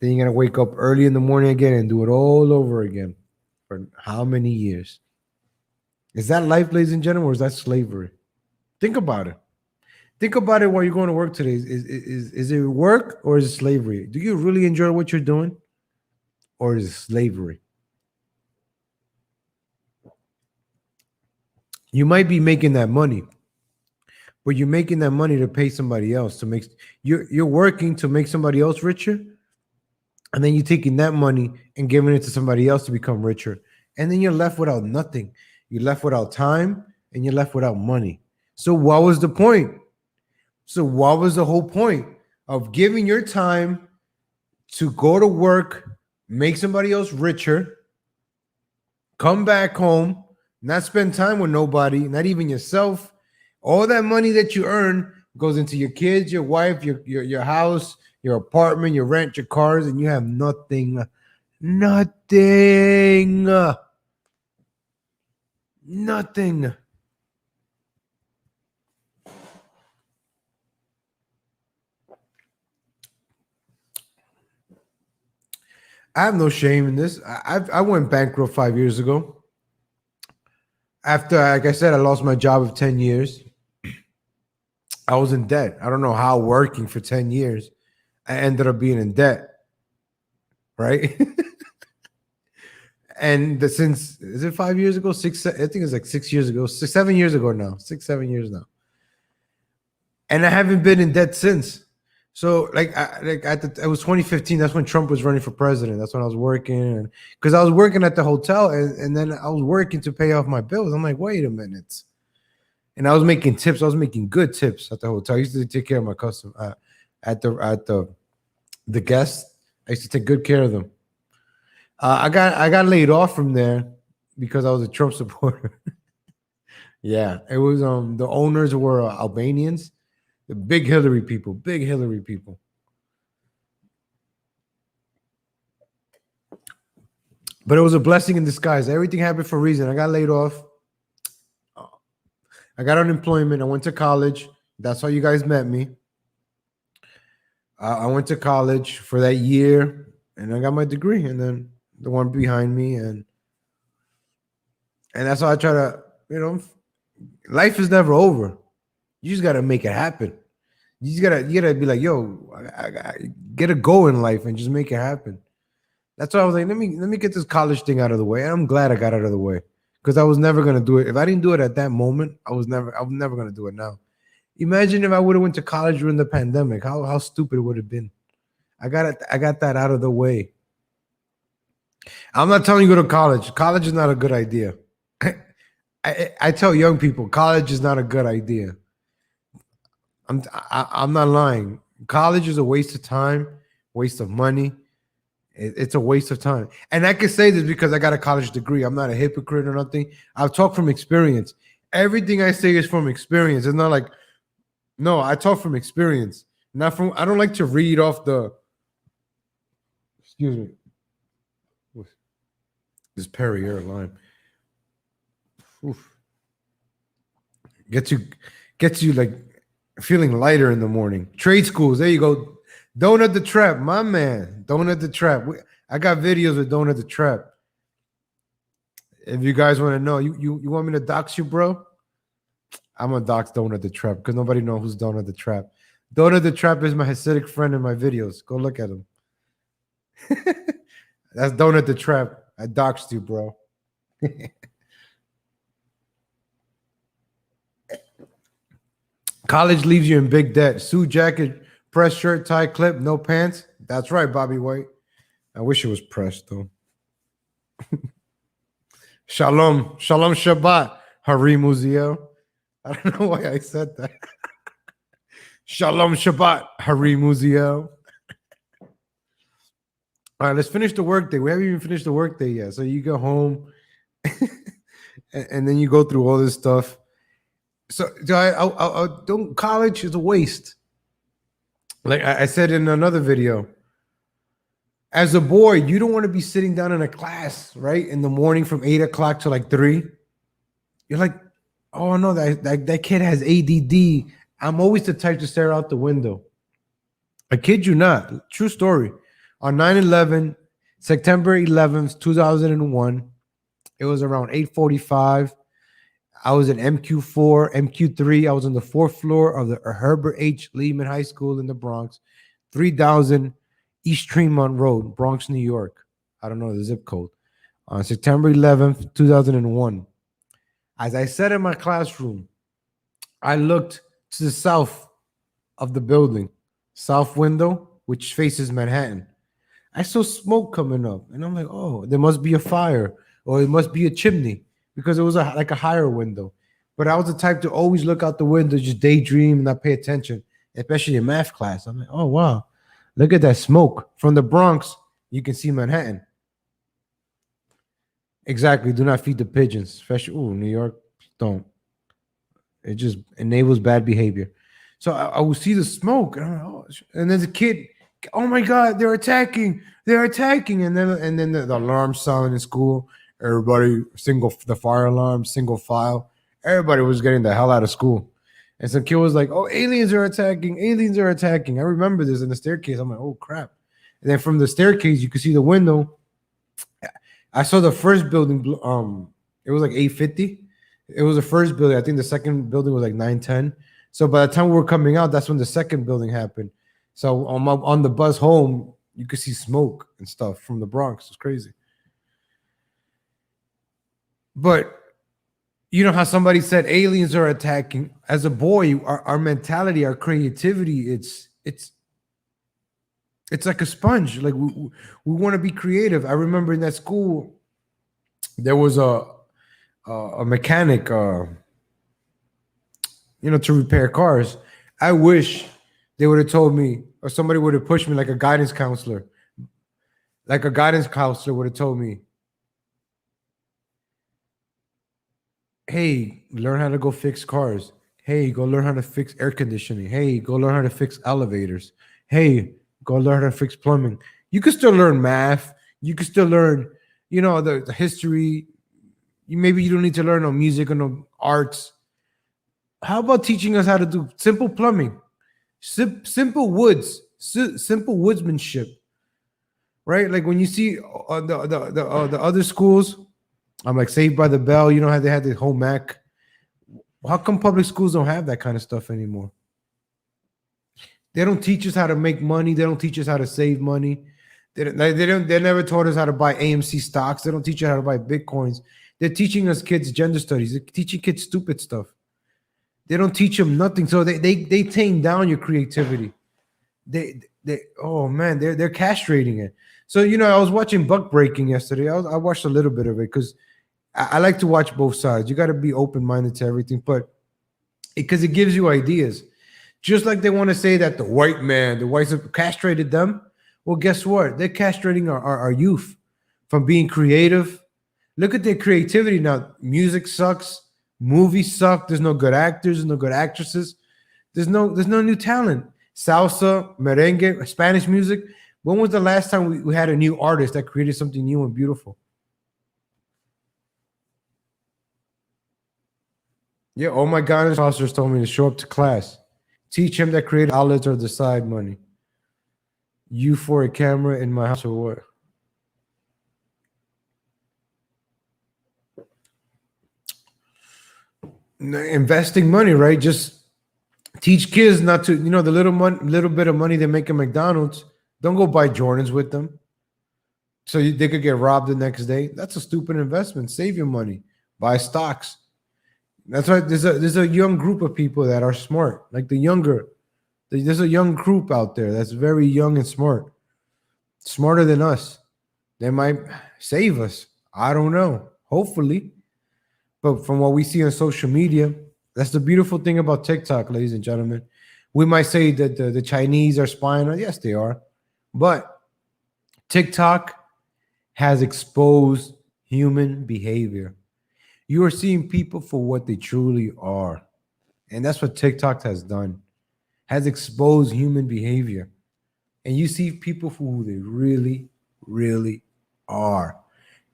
Then you're gonna wake up early in the morning again and do it all over again. For how many years? Is that life, ladies and gentlemen, or is that slavery? Think about it. Think about it while you're going to work today. Is it work or is it slavery? Do you really enjoy what you're doing, or is it slavery? You might be making that money, but you're making that money to pay somebody else to make you're working to make somebody else richer, and then you're taking that money and giving it to somebody else to become richer, and then you're left without nothing. You're left without time and you're left without money. So what was the point? So what was the whole point of giving your time to go to work, make somebody else richer, come back home, not spend time with nobody, not even yourself? All that money that you earn goes into your kids, your wife, your house, your apartment, your rent, your cars, and you have nothing. Nothing. Nothing. I have no shame in this. I went bankrupt 5 years ago. After, like I said, I lost my job of 10 years. I was in debt. I don't know how working for 10 years, I ended up being in debt. Right? And since, is it 5 years ago? I think it's like 6 years ago, 7 years ago now, 7 years now. And I haven't been in debt since. So it was 2015. That's when Trump was running for president. That's when I was working, because I was working at the hotel, and then I was working to pay off my bills. I'm like, wait a minute. And I was making tips. I was making good tips at the hotel. I used to take care of my customer at the guests. I used to take good care of them. I got laid off from there because I was a Trump supporter. Yeah, it was the owners were Albanians. The big Hillary people. But it was a blessing in disguise. Everything happened for a reason. I got laid off. I got unemployment. I went to college. That's how you guys met me. I went to college for that year, and I got my degree. And then the one behind me, and that's how I try to, life is never over. You just got to make it happen. You gotta be like, yo, I get a go in life and just make it happen. That's why I was like, let me get this college thing out of the way. And I'm glad I got it out of the way, because I was never gonna do it. If I didn't do it at that moment, I'm never gonna do it now. Imagine if I would have went to college during the pandemic. How stupid it would have been. I got that out of the way. I'm not telling you to go to college. College is not a good idea. I tell young people, college is not a good idea. I'm not lying. College is a waste of time, waste of money. It's a waste of time. And I can say this because I got a college degree. I'm not a hypocrite or nothing. I've talked from experience. Everything I say is from experience. It's not like, no, I talk from experience. Not from, I don't like to read off the, excuse me, this Perrier lime. Oof. Gets you like feeling lighter in the morning. Trade schools, there you go. Donut the Trap, my man. Donut the Trap. I got videos of Donut the Trap. If you guys want to know, you want me to dox you, bro? I'm gonna dox Donut the Trap because nobody knows who's Donut the Trap. Donut the Trap is my Hasidic friend in my videos. Go look at him. That's Donut the Trap. I doxed you, bro. College leaves you in big debt. Suit jacket, press shirt, tie clip, no pants. That's right, Bobby White. I wish it was pressed, though. Shalom. Shalom Shabbat. Harim Uziel. I don't know why I said that. Shalom Shabbat. Harim Uziel. All right, let's finish the workday. We haven't even finished the workday yet. So you go home and then you go through all this stuff. So I don't. College is a waste. Like I said in another video, as a boy, you don't want to be sitting down in a class, right, in the morning from 8 o'clock to like 3. You're like, oh no, that kid has ADD. I'm always the type to stare out the window. I kid you not. True story. On 9/11, September 11th, 2001, it was around 8:45. I was in MQ4, MQ3. I was on the fourth floor of the Herbert H. Lehman High School in the Bronx, 3000 East Tremont Road, Bronx, New York. I don't know the zip code. On September 11th, 2001. As I sat in my classroom, I looked to the south of the building, south window, which faces Manhattan. I saw smoke coming up, and I'm like, "Oh, there must be a fire, or it must be a chimney," because it was like a higher window. But I was the type to always look out the window, just daydream, and not pay attention, especially in math class. I'm like, "Oh wow, look at that smoke from the Bronx. You can see Manhattan." Exactly. Do not feed the pigeons, especially New York. Don't. It just enables bad behavior. So I would see the smoke, and I'm like, "Oh," and there's a kid. Oh my God, they're attacking! They're attacking! And then the alarm sound in school. Everybody the fire alarm, single file. Everybody was getting the hell out of school. And some kid was like, "Oh, aliens are attacking! Aliens are attacking!" I remember this in the staircase. I'm like, "Oh crap!" And then from the staircase, you could see the window. I saw the first building. It was like 8:50. It was the first building. I think the second building was like 9:10. So by the time we were coming out, that's when the second building happened. So on the bus home, you could see smoke and stuff from the Bronx. It's crazy. But you know how somebody said aliens are attacking. As a boy, our mentality, our creativity, it's like a sponge. Like we want to be creative. I remember in that school, there was a mechanic, to repair cars. I wish they would have told me, or somebody would have pushed me like a guidance counselor. Like a guidance counselor would have told me, "Hey, learn how to go fix cars. Hey, go learn how to fix air conditioning. Hey, go learn how to fix elevators. Hey, go learn how to fix plumbing." You can still learn math. You can still learn, the history. Maybe you don't need to learn no music or no arts. How about teaching us how to do simple plumbing, simple simple woodsmanship, right? Like when you see the other schools, I'm like Saved by the Bell. You know how they had the home ec. How come public schools don't have that kind of stuff anymore? They don't teach us how to make money. They don't teach us how to save money. They never taught us how to buy AMC stocks. They don't teach you how to buy Bitcoins. They're teaching us kids gender studies. They're teaching kids stupid stuff. They don't teach them nothing. So they tame down your creativity. Oh man, they're castrating it. So I was watching Bookbreaking yesterday. I watched a little bit of it because I like to watch both sides. You got to be open minded to everything, but because it gives you ideas. Just like they want to say that the whites have castrated them. Well, guess what? They're castrating our youth from being creative. Look at their creativity now. Music sucks. Movies suck. There's no good actors. There's no good actresses. There's no new talent. Salsa, merengue, Spanish music. When was the last time we had a new artist that created something new and beautiful? Yeah, oh my God, sponsors told me to show up to class. Teach him that creative outlets are the side money. You for a camera in my house or what? Investing money, right? Just teach kids not to, the little bit of money they make at McDonald's. Don't go buy Jordans with them, so they could get robbed the next day. That's a stupid investment. Save your money, buy stocks. That's why there's a young group of people that are smart, like there's a young group out there that's very young and smart, smarter than us. They might save us. I don't know. Hopefully. But from what we see on social media, that's the beautiful thing about TikTok, ladies and gentlemen. We might say that the Chinese are spying on. Yes, they are. But TikTok has exposed human behavior. You are seeing people for what they truly are. And that's what TikTok has done. Has exposed human behavior. And you see people for who they really, really are.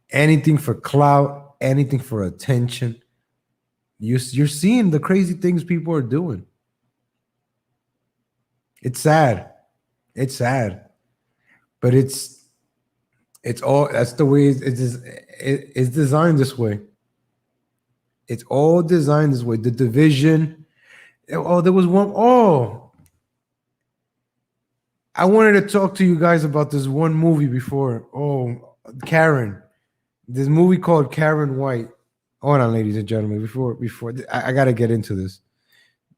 Anything for clout, anything for attention. You're seeing the crazy things people are doing. It's sad. It's sad, but it's all that's the way it's designed this way. It's all designed this way. The division. Oh, there was one. Oh, I wanted to talk to you guys about this one movie before. Oh, Karen. This movie called Karen White. Hold on, ladies and gentlemen. Before I gotta get into this.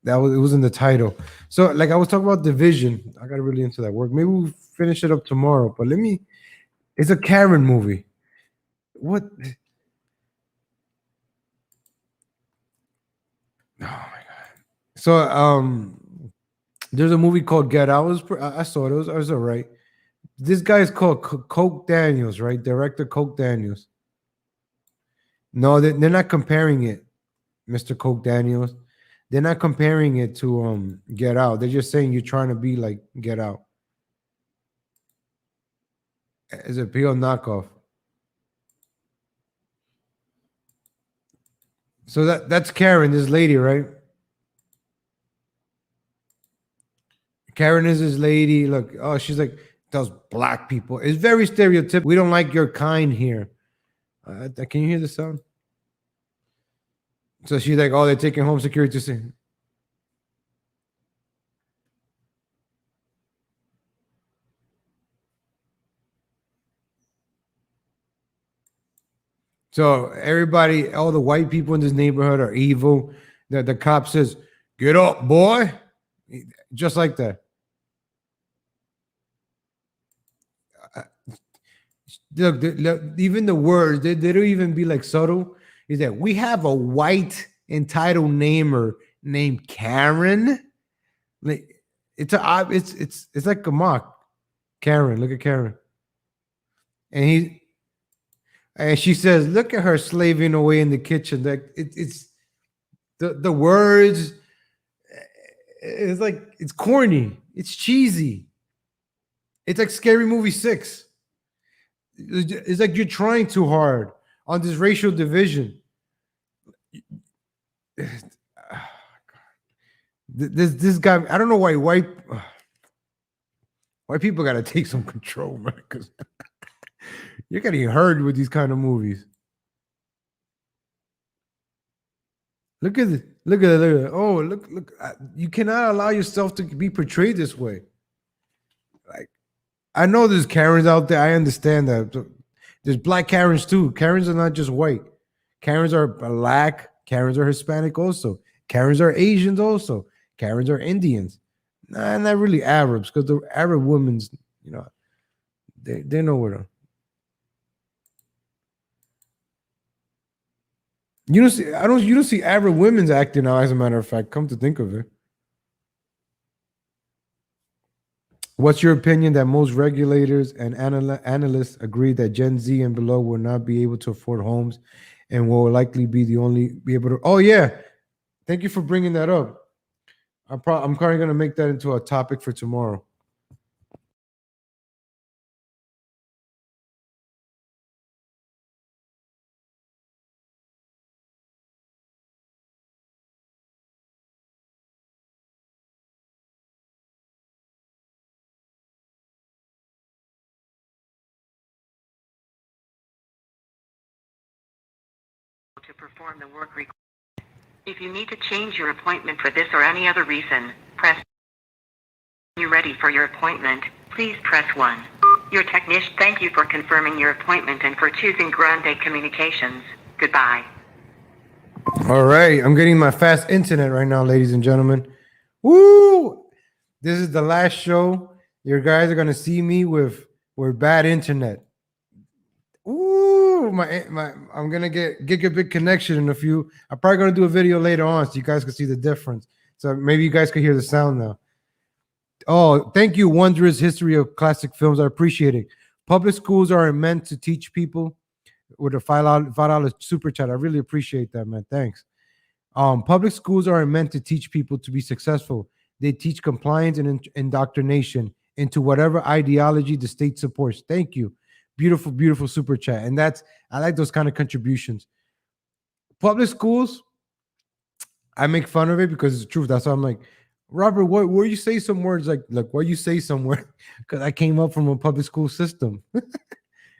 It was in the title. So, like I was talking about division. I got really into that work. Maybe we'll finish it up tomorrow. But it's a Karen movie. What? Oh my god. So there's a movie called Get Out. I saw it. It was all right. This guy is called Coke Daniels, right? Director Coke Daniels. No, they're not comparing it, Mr. Coke Daniels. They're not comparing it to Get Out. They're just saying you're trying to be like Get Out. It's a pure knockoff. So that's Karen, this lady, right? Karen is this lady. Look, oh, she's like those black people. It's very stereotypical. We don't like your kind here. Can you hear the sound? So she's like, oh, they're taking home security to say. So everybody, all the white people in this neighborhood are evil. The cop says, "Get up, boy," just like that. Look, even the words they don't even be like subtle. Is that we have a white entitled namer named Karen? Like it's like a mock. Karen, look at Karen, and she says, "Look at her slaving away in the kitchen." Like it's the words. It's like it's corny. It's cheesy. It's like Scary Movie 6. It's like you're trying too hard on this racial division. This guy, I don't know why white people got to take some control, man, because you're getting hurt with these kind of movies. Look at it. Look at it. Oh, look. You cannot allow yourself to be portrayed this way. Like, I know there's Karens out there. I understand that. There's black Karens too. Karens are not just white. Karens are black. Karens are Hispanic also. Karens are Asians also. Karens are Indians. Nah, not really Arabs, because the Arab women's, they know what. You don't see Arab women's acting now, as a matter of fact. Come to think of it. What's your opinion that most regulators and analysts agree that Gen Z and below will not be able to afford homes and will likely be able to? Oh yeah, thank you for bringing that up. I'm probably going to make that into a topic for tomorrow. To perform the work required. If you need to change your appointment for this or any other reason, press. You ready for your appointment? Please press 1. Your technician. Thank you for confirming your appointment and for choosing Grande Communications. Goodbye. All right, I'm getting my fast internet right now, ladies and gentlemen. Woo! This is the last show. Your guys are gonna see me with bad internet. Ooh, I'm gonna get gigabit connection in a few. I'm probably gonna do a video later on so you guys can see the difference. So maybe you guys can hear the sound now. Oh, thank you, Wondrous History of Classic Films. I appreciate it. Public schools are meant to teach people. With a $5 super chat, I really appreciate that, man. Thanks. Public schools are meant to teach people to be successful. They teach compliance and indoctrination into whatever ideology the state supports. Thank you. Beautiful, beautiful super chat. And I like those kind of contributions. Public schools, I make fun of it because it's the truth. That's why I'm like, Robert, where you say some words like what you say somewhere? Because I came up from a public school system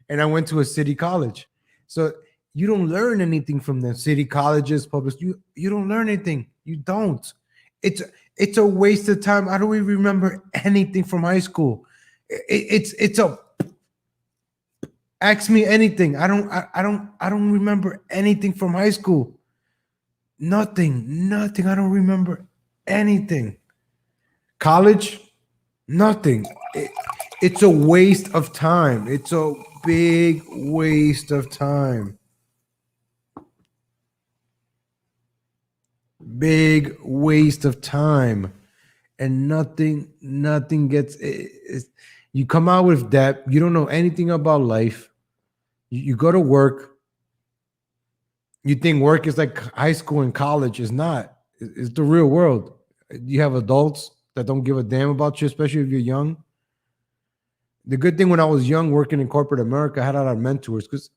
and I went to a city college. So you don't learn anything from them. City colleges, public, you don't learn anything. You don't. It's it's a waste of time. I don't even remember anything from high school. It's a ask me anything. I don't remember anything from high school. Nothing. I don't remember anything. College, nothing. It's a waste of time. It's a big waste of time. Big waste of time. And nothing gets you come out with debt. You don't know anything about life. You go to work. You think work is like high school and college. It's not. It's the real world. You have adults that don't give a damn about you, especially if you're young. The good thing when I was young, working in corporate America, I had a lot of mentors because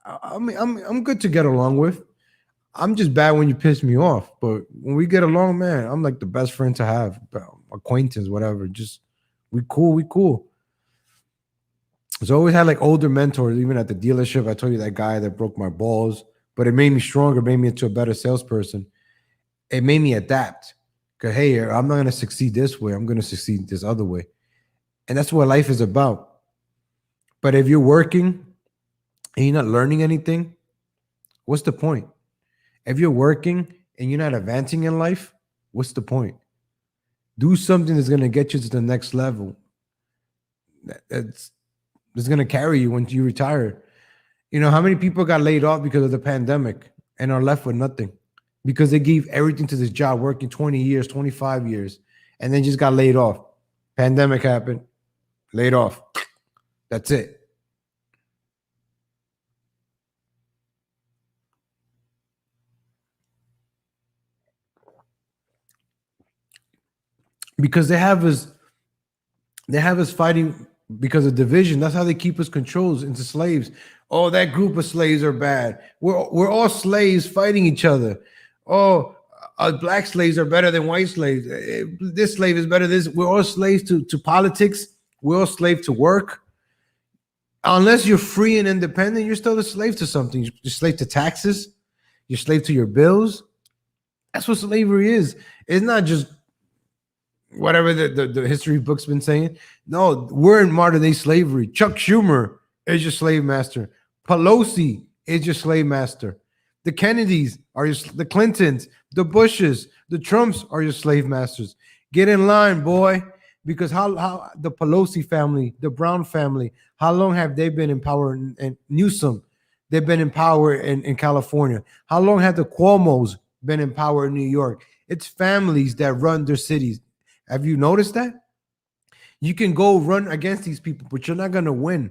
I'm good to get along with. I'm just bad when you piss me off, but when we get along, man, I'm like the best friend to have, acquaintance, whatever. Just we cool. So I always had like older mentors, even at the dealership. I told you that guy that broke my balls, but it made me stronger, made me into a better salesperson. It made me adapt. Cause hey, I'm not gonna succeed this way. I'm gonna succeed this other way. And that's what life is about. But if you're working and you're not learning anything, what's the point? If you're working and you're not advancing in life, what's the point? Do something that's going to get you to the next level. That's going to carry you when you retire. You know, how many people got laid off because of the pandemic and are left with nothing? Because they gave everything to this job, working 20 years, 25 years, and then just got laid off. Pandemic happened, laid off. That's it. Because they have us fighting because of division. That's how they keep us controlled into slaves. Oh, that group of slaves are bad. We're all slaves fighting each other. Oh, black slaves are better than white slaves. This slave is better than this. We're all slaves to politics. We're all slaves to work. Unless you're free and independent, you're still a slave to something. You're a slave to taxes. You're a slave to your bills. That's what slavery is. It's not just whatever the history book's been saying. No, we're in modern day slavery. Chuck Schumer is your slave master. Pelosi is your slave master. The Kennedys are the Clintons, the Bushes, the Trumps are your slave masters. Get in line, boy, because how the Pelosi family, the Brown family, how long have they been in power? And Newsom, they've been in power in California. How long have the Cuomos been in power in New York? It's families that run their cities. Have you noticed that? You can go run against these people, but you're not gonna win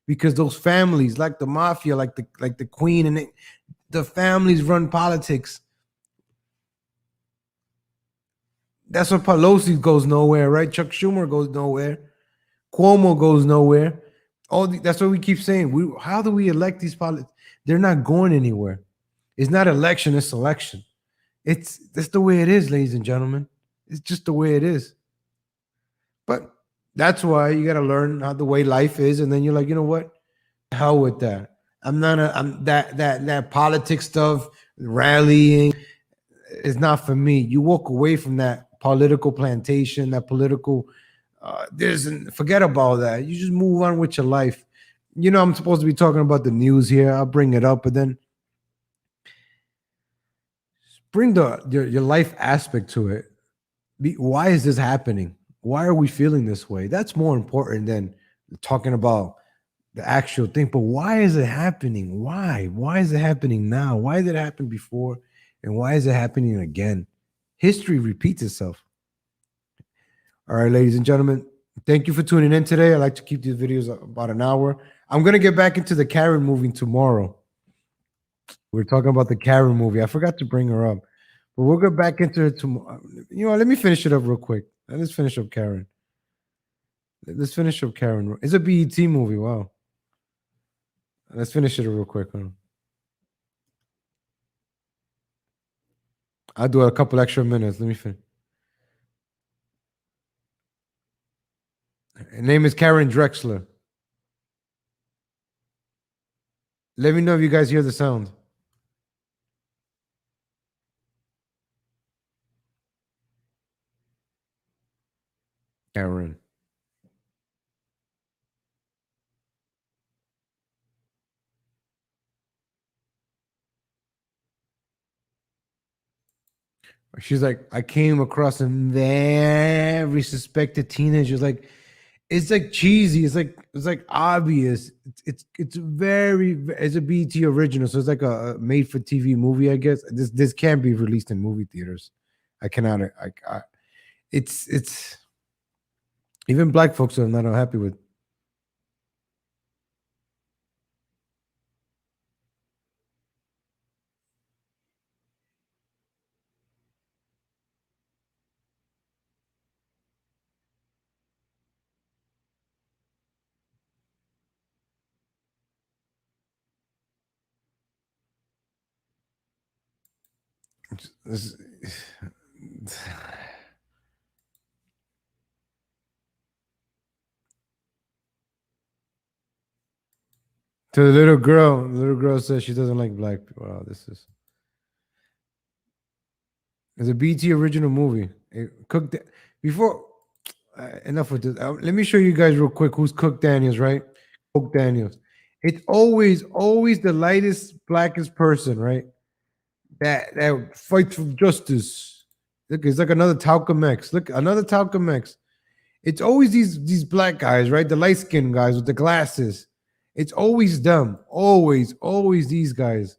because those families, like the mafia, like the Queen, and the families run politics. That's why Pelosi goes nowhere, right? Chuck Schumer goes nowhere. Cuomo goes nowhere. That's what we keep saying. How do we elect these politics? They're not going anywhere. It's not election, it's selection. That's the way it is, ladies and gentlemen. It's just the way it is. But that's why you got to learn how the way life is, and then you're like, you know what? Hell with that. I'm that politics stuff, rallying is not for me. You walk away from that political plantation, that political. Forget about that. You just move on with your life. You know, I'm supposed to be talking about the news here. I'll bring it up, but then bring your life aspect to it. Why is this happening? Why are we feeling this way? That's more important than talking about the actual thing. But why is it happening? Why? Why is it happening now? Why did it happen before? And why is it happening again? History repeats itself. All right, ladies and gentlemen, thank you for tuning in today. I like to keep these videos about an hour. I'm going to get back into the Karen movie tomorrow. We're talking about the Karen movie. I forgot to bring her up. But we'll get back into it tomorrow. You know, let me finish it up real quick. Let's finish up Karen. It's a BET movie. Wow. Let's finish it real quick. I'll do a couple extra minutes. Let me finish. Her name is Karen Drexler. Let me know if you guys hear the sound. Karen. She's like, I came across a very suspected teenager. It's like cheesy. It's like obvious. It's very it's a BT original, so it's like a made for TV movie. I guess this can't be released in movie theaters. I cannot. It's even black folks are not happy with. This, to the little girl says she doesn't like black people. Wow, this is it's a BT original movie. Before enough with this. Let me show you guys real quick who's Cook Daniels, right? Cook Daniels. It's always the lightest, blackest person, right? That fights for justice. Look, it's like another Talcum X. Look, another Talcum X. It's always these black guys, right? The light skinned guys with the glasses. It's always them. Always these guys.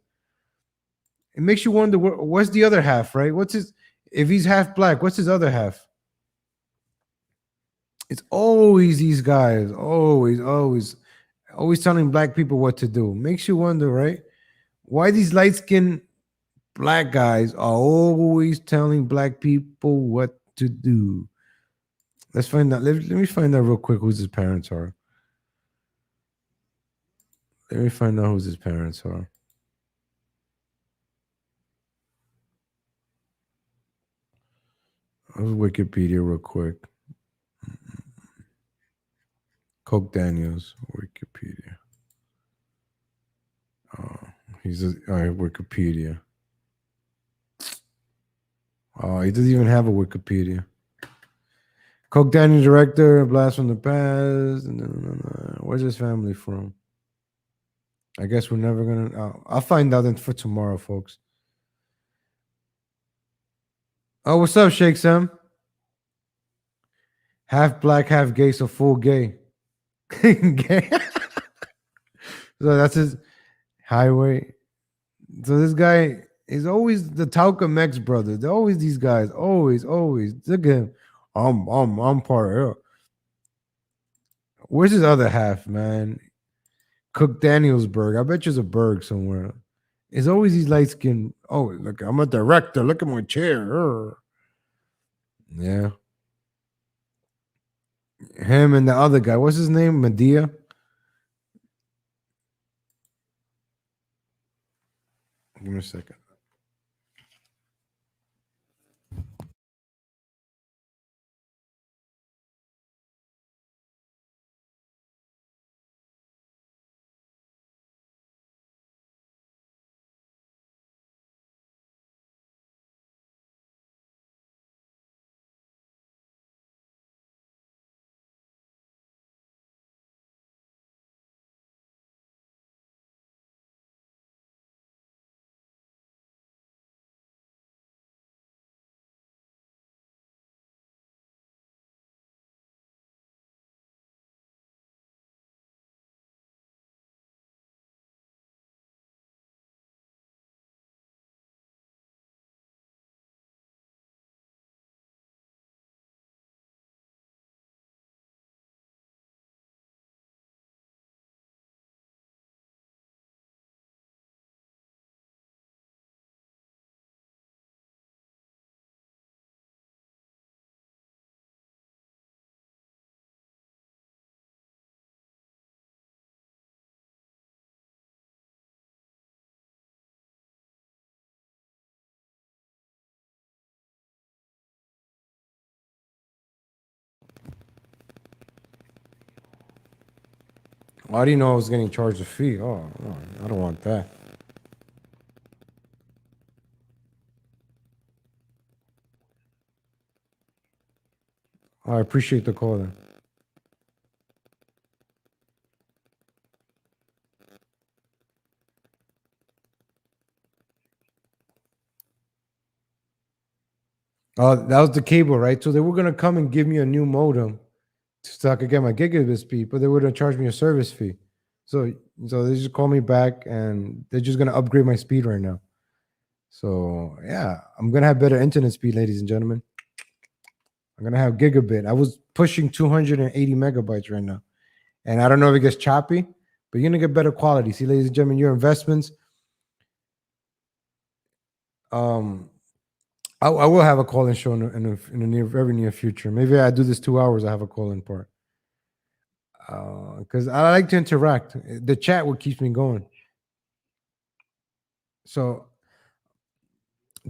It makes you wonder what's the other half, right? What's his if he's half black, what's his other half? It's always these guys, always telling black people what to do. Makes you wonder, right? Why these light skinned black guys are always telling black people what to do. Let's find out. Let me find out real quick whose his parents are. Let me find out whose his parents are. Who's Wikipedia real quick? Coke Daniels, Wikipedia. Oh, all right, Wikipedia. Oh, he doesn't even have a Wikipedia. Coke Daniels, director, Blast from the Past. Where's his family from? I guess we're never gonna. I'll find out for tomorrow, folks. Oh, what's up, Shake Sam? Half black, half gay, so full gay. Gay. So that's his highway. So this guy is always the Talcum X brother. They're always these guys. Always. Look at him. I'm part of it. Where's his other half, man? Cook Danielsburg. I bet there's a Berg somewhere. It's always these light skin. Oh, look, I'm a director. Look at my chair. Yeah. Him and the other guy. What's his name? Medea? Give me a second. I didn't know I was getting charged a fee. Oh, no, I don't want that. I appreciate the call then. That was the cable, right? So they were gonna come and give me a new modem so I could get my gigabit speed, but they were gonna charge me a service fee. So they just called me back and they're just gonna upgrade my speed right now. So yeah, I'm gonna have better internet speed, ladies and gentlemen. I'm gonna have gigabit. I was pushing 280 megabytes right now, and I don't know if it gets choppy, but you're gonna get better quality. See, ladies and gentlemen, your investments. Um, I will have a call-in show in the near, very near future. Maybe I do this 2 hours. I have a call-in part because I like to interact. The chat what keeps me going. So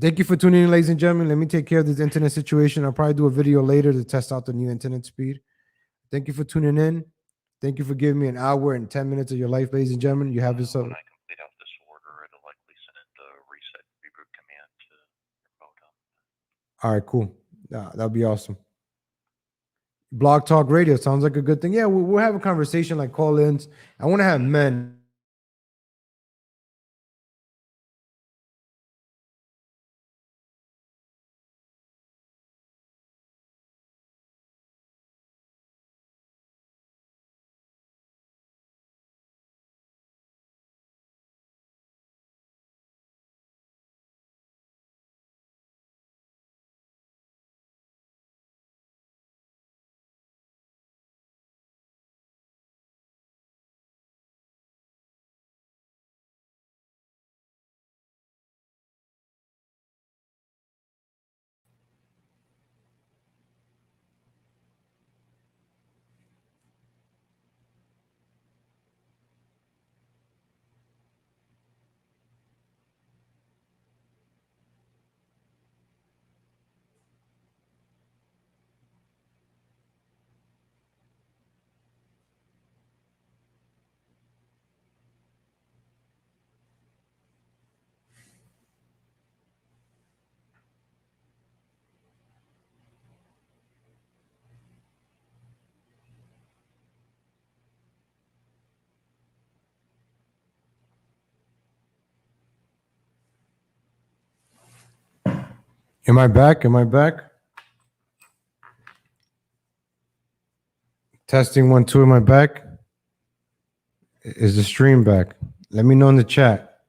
thank you for tuning in, ladies and gentlemen. Let me take care of this internet situation. I'll probably do a video later to test out the new internet speed. Thank you for tuning in. Thank you for giving me an hour and 10 minutes of your life, ladies and gentlemen. You have yourself. When I complete out this order, it'll likely send it the reset reboot command to your modem. All right, cool. That'll be awesome. Blog Talk Radio sounds like a good thing. Yeah, we'll have a conversation like call-ins. I want to have men. Am I back? Am I back? Testing 1 2. Am I back? Is the stream back? Let me know in the chat.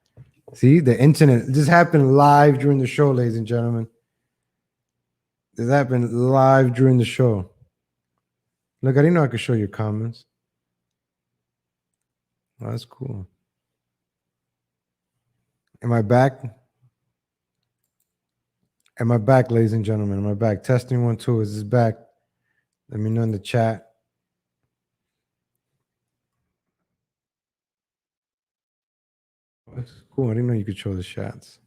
See, the internet. This happened live during the show, ladies and gentlemen. This happened live during the show. Look, I didn't know I could show your comments. Oh, that's cool. Am I back? Am I back, ladies and gentlemen? Am I back? Testing 1 2. Is this back? Let me know in the chat. That's cool. I didn't know you could show the chats.